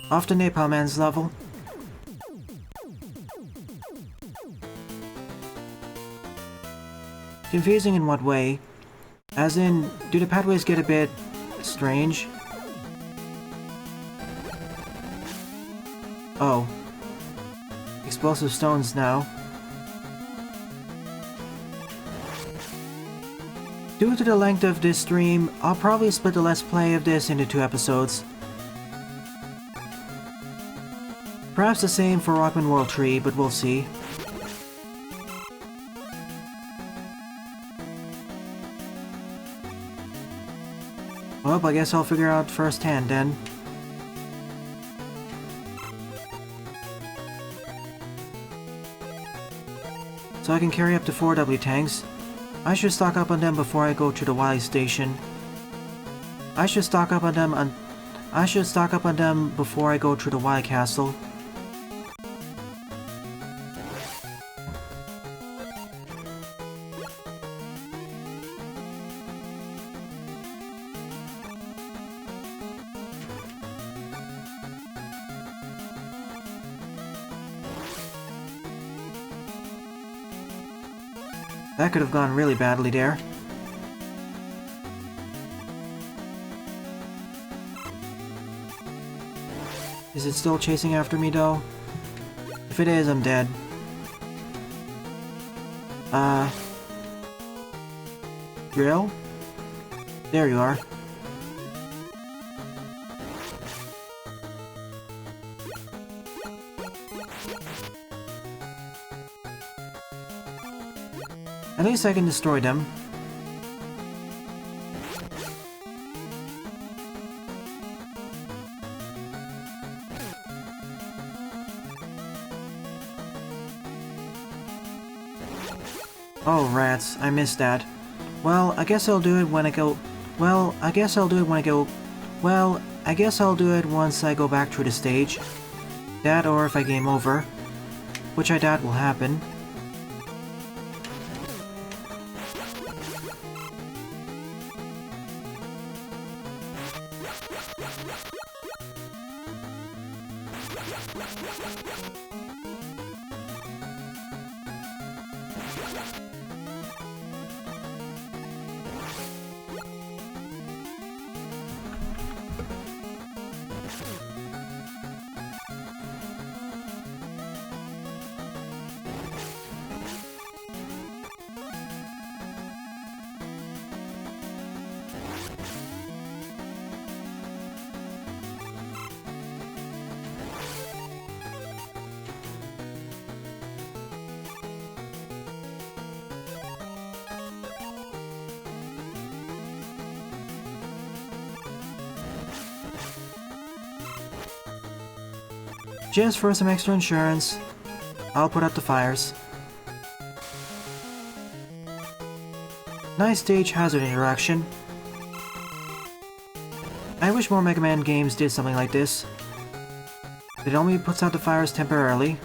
Off to Napalm Man's level. Confusing in what way? As in, do the pathways get a bit strange? Oh. Explosive stones now. Due to the length of this stream, I'll probably split the Let's Play of this into 2 episodes. Perhaps the same for Rockman World Tree, but we'll see. Well, I guess I'll figure out firsthand then. So I can carry up to 4 W tanks. I should stock up on them before I go to the Wily Station. I should stock up on them before I go to the Wily Castle. That could have gone really badly there. Is it still chasing after me though? If it is, I'm dead. Drill? There you are. At least I can destroy them. Oh, rats. I missed that. Well, I guess I'll do it when I go... Well, I guess I'll do it when I go... Well, I guess I'll do it once I go back through the stage. That or if I game over. Which I doubt will happen. Just for some extra insurance, I'll put out the fires. Nice stage hazard interaction. I wish more Mega Man games did something like this. It only puts out the fires temporarily.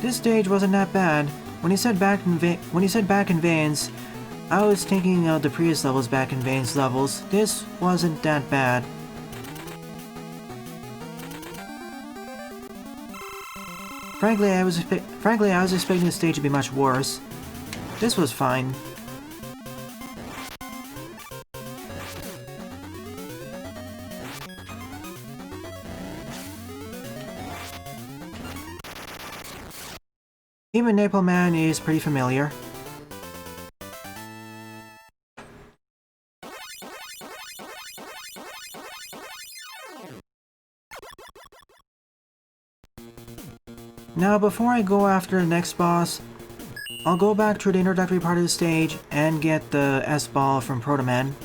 This stage wasn't that bad. When he said back in Veins, I was thinking of the previous levels back in Veins levels. This wasn't that bad. Frankly, I was expecting the stage to be much worse. This was fine. Even Maple Man is pretty familiar. Now, before I go after the next boss, I'll go back to the introductory part of the stage and get the S-Ball from Proto Man.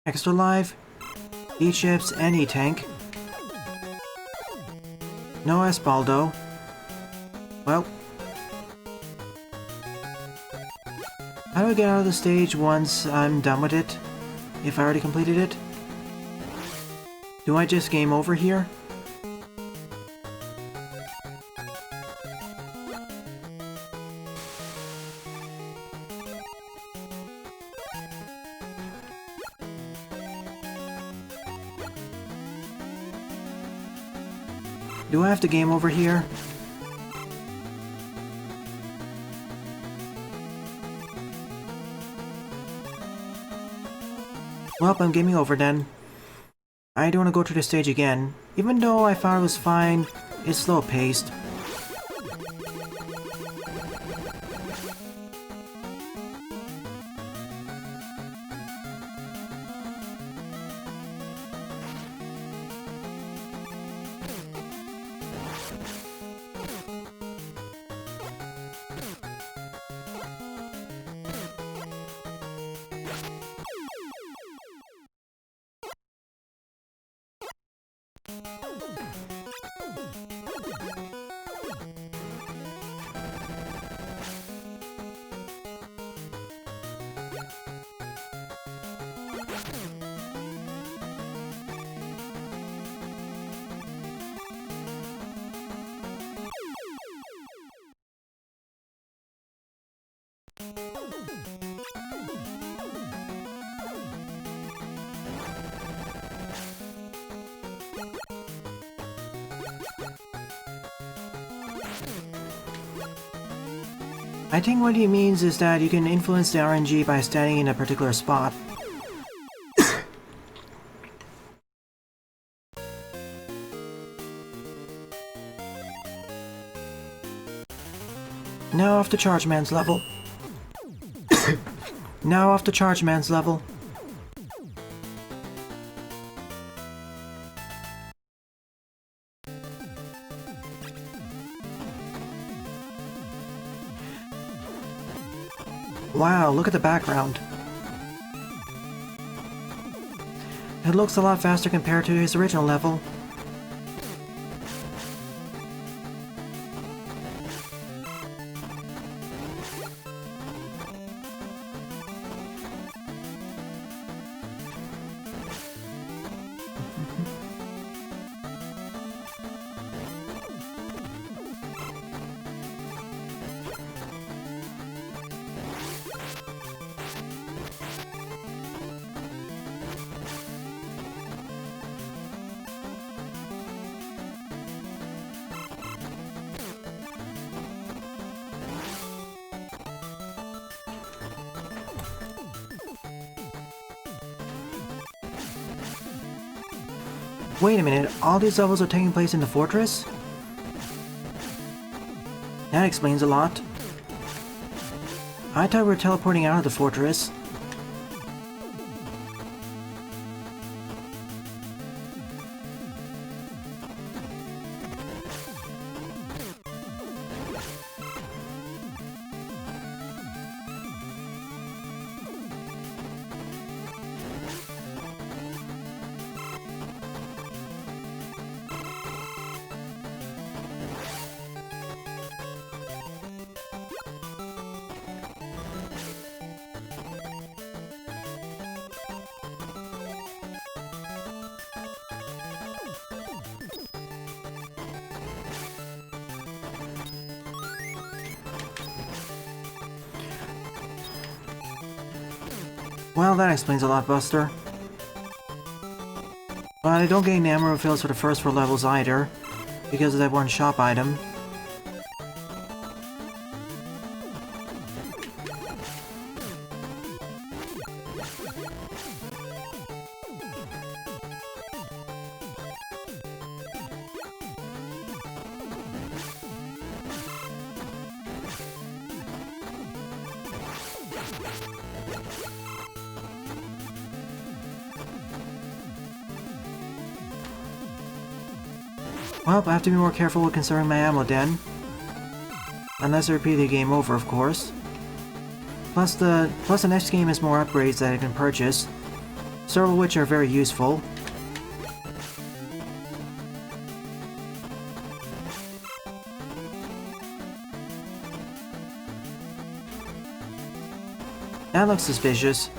Extra life, E-chips, and E-tank. No S-Ball though. Well. How do I get out of the stage once I'm done with it? If I already completed it? Do I just game over here? Do I have to game over here? Well, I'm gaming over then. I don't want to go through the stage again. Even though I thought it was fine, it's slow-paced. I think what he means is that you can influence the RNG by standing in a particular spot. Now off to Charge Man's level. Now off to Charge Man's level. Wow, look at the background. It looks a lot faster compared to his original level. Wait a minute, all these levels are taking place in the fortress? That explains a lot. I thought we were teleporting out of the fortress. Well, that explains a lot, Buster. But I don't gain ammo refills for the first 4 levels either, because of that one shop item. Well, I have to be more careful with conserving my ammo then. Unless I repeat the game over, of course. Plus the next game has more upgrades that I can purchase, several of which are very useful. That looks suspicious.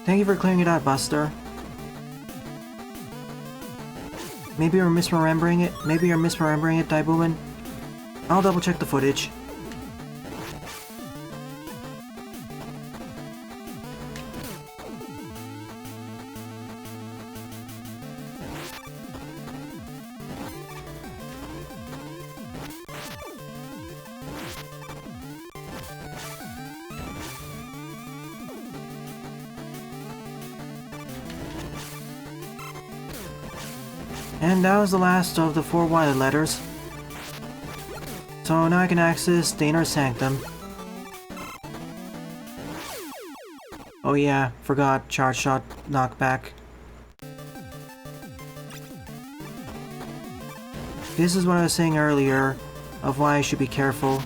Thank you for clearing it out, Buster. Maybe you're misremembering it? Maybe you're misremembering it, Daibuman? I'll double check the footage. And that was the last of the 4 Violet letters. So now I can access the Inner Sanctum. Oh yeah, forgot Charge Shot Knockback. This is what I was saying earlier, of why I should be careful.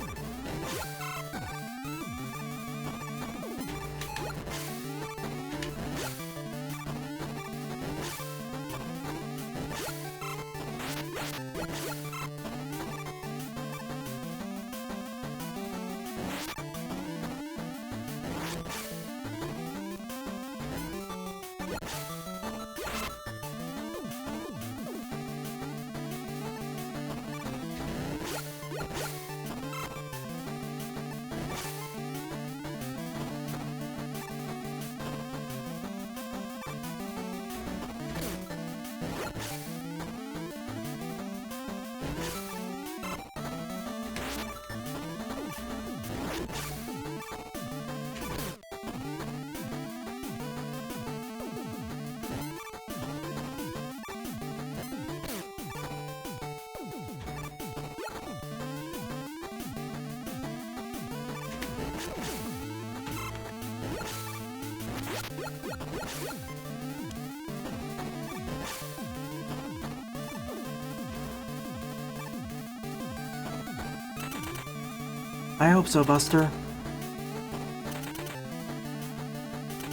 I hope so, Buster.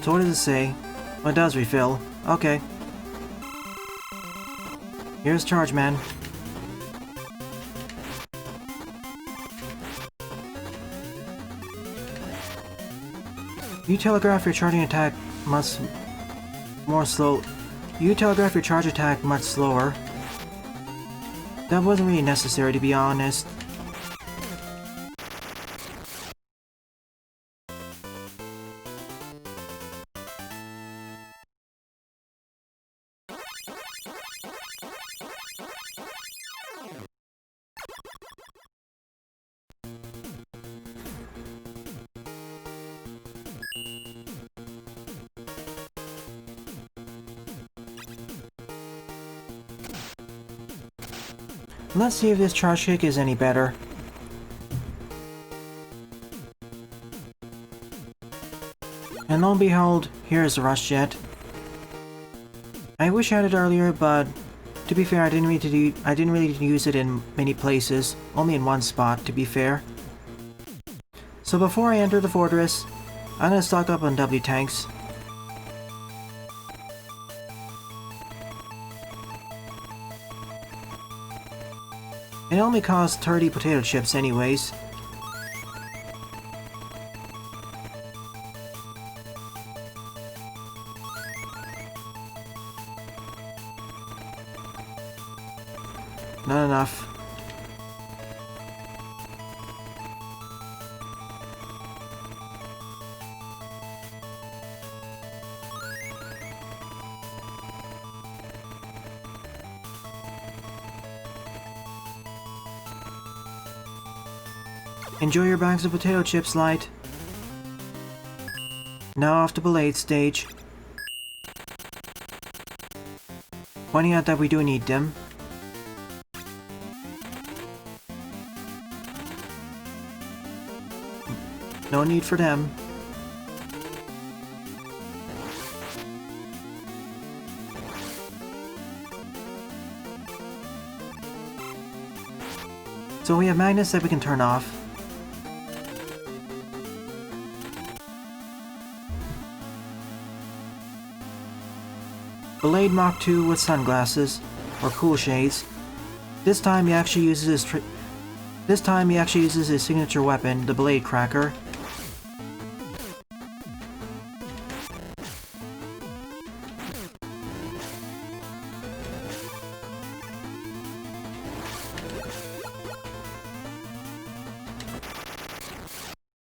So what does it say? Oh, it does refill. Okay. Here's Charge Man. You telegraph your charging attack much more slow. You telegraph your charge attack much slower. That wasn't really necessary, to be honest. Let's see if this charge kick is any better. And lo and behold, here's the Rush Jet. I wish I had it earlier, but to be fair, I didn't really use it in many places, only in one spot, to be fair. So before I enter the fortress, I'm gonna stock up on W tanks. It only costs 30 potato chips anyways. Not enough. Enjoy your bags of potato chips, Light. Now off to Belade stage. Pointing out that we do need them. No need for them. So we have magnets that we can turn off. Belade Mach 2 with sunglasses, or cool shades. This time he actually uses his signature weapon, the Blade Cracker.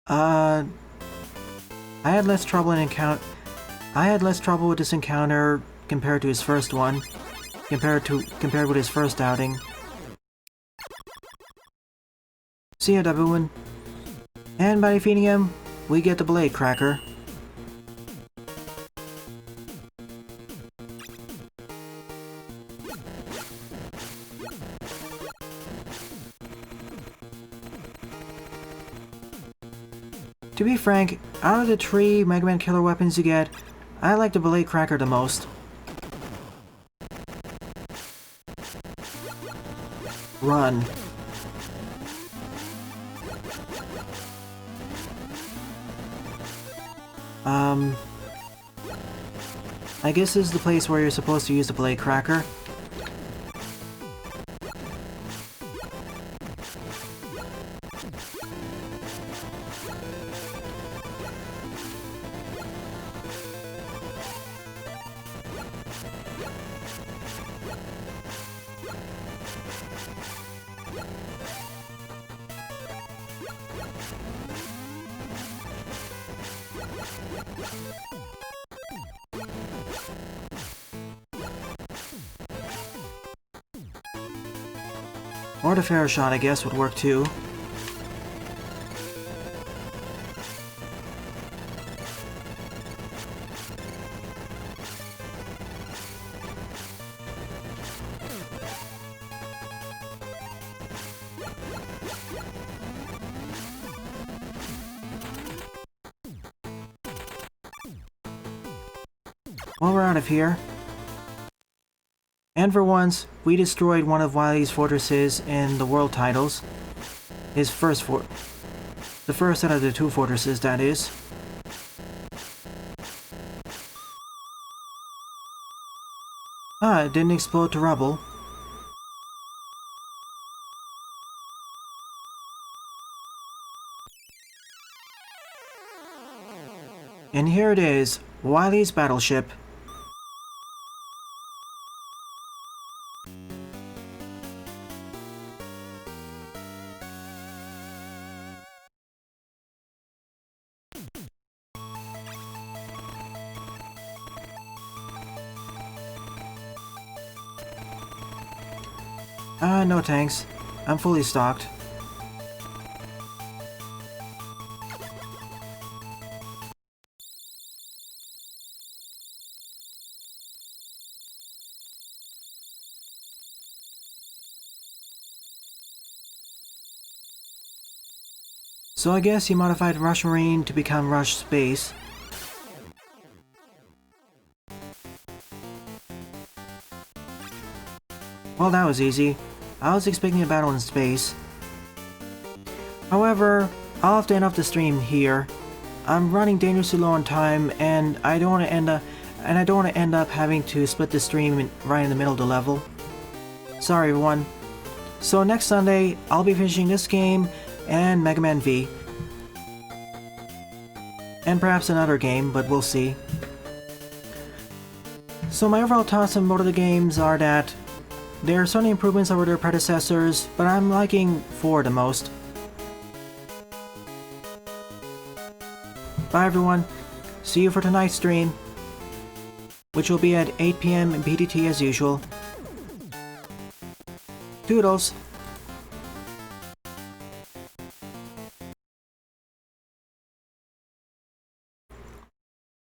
I had less trouble with this encounter compared to his first one, compared with his first outing. See ya, Daboon. And by defeating him, we get the Blade Cracker. To be frank, out of the 3 Mega Man killer weapons you get, I like the Blade Cracker the most. Run. I guess this is the place where you're supposed to use the Blade Cracker. Or the Pharaoh shot, I guess, would work too. Well, we're out of here. And for once, we destroyed one of Wily's fortresses in the world titles. His first the first out of the 2 fortresses, that is. Ah, it didn't explode to rubble. And here it is, Wily's battleship. No thanks. I'm fully stocked. So I guess he modified Rush Marine to become Rush Space. Well, that was easy. I was expecting a battle in space. However, I'll have to end off the stream here. I'm running dangerously low on time, and I don't want to end up having to split the stream right in the middle of the level. Sorry, everyone. So next Sunday, I'll be finishing this game and Mega Man V. And perhaps another game, but we'll see. So my overall thoughts on both of the games are that there are certainly improvements over their predecessors, but I'm liking 4 the most. Bye everyone, see you for tonight's stream, which will be at 8 PM BDT as usual. Toodles!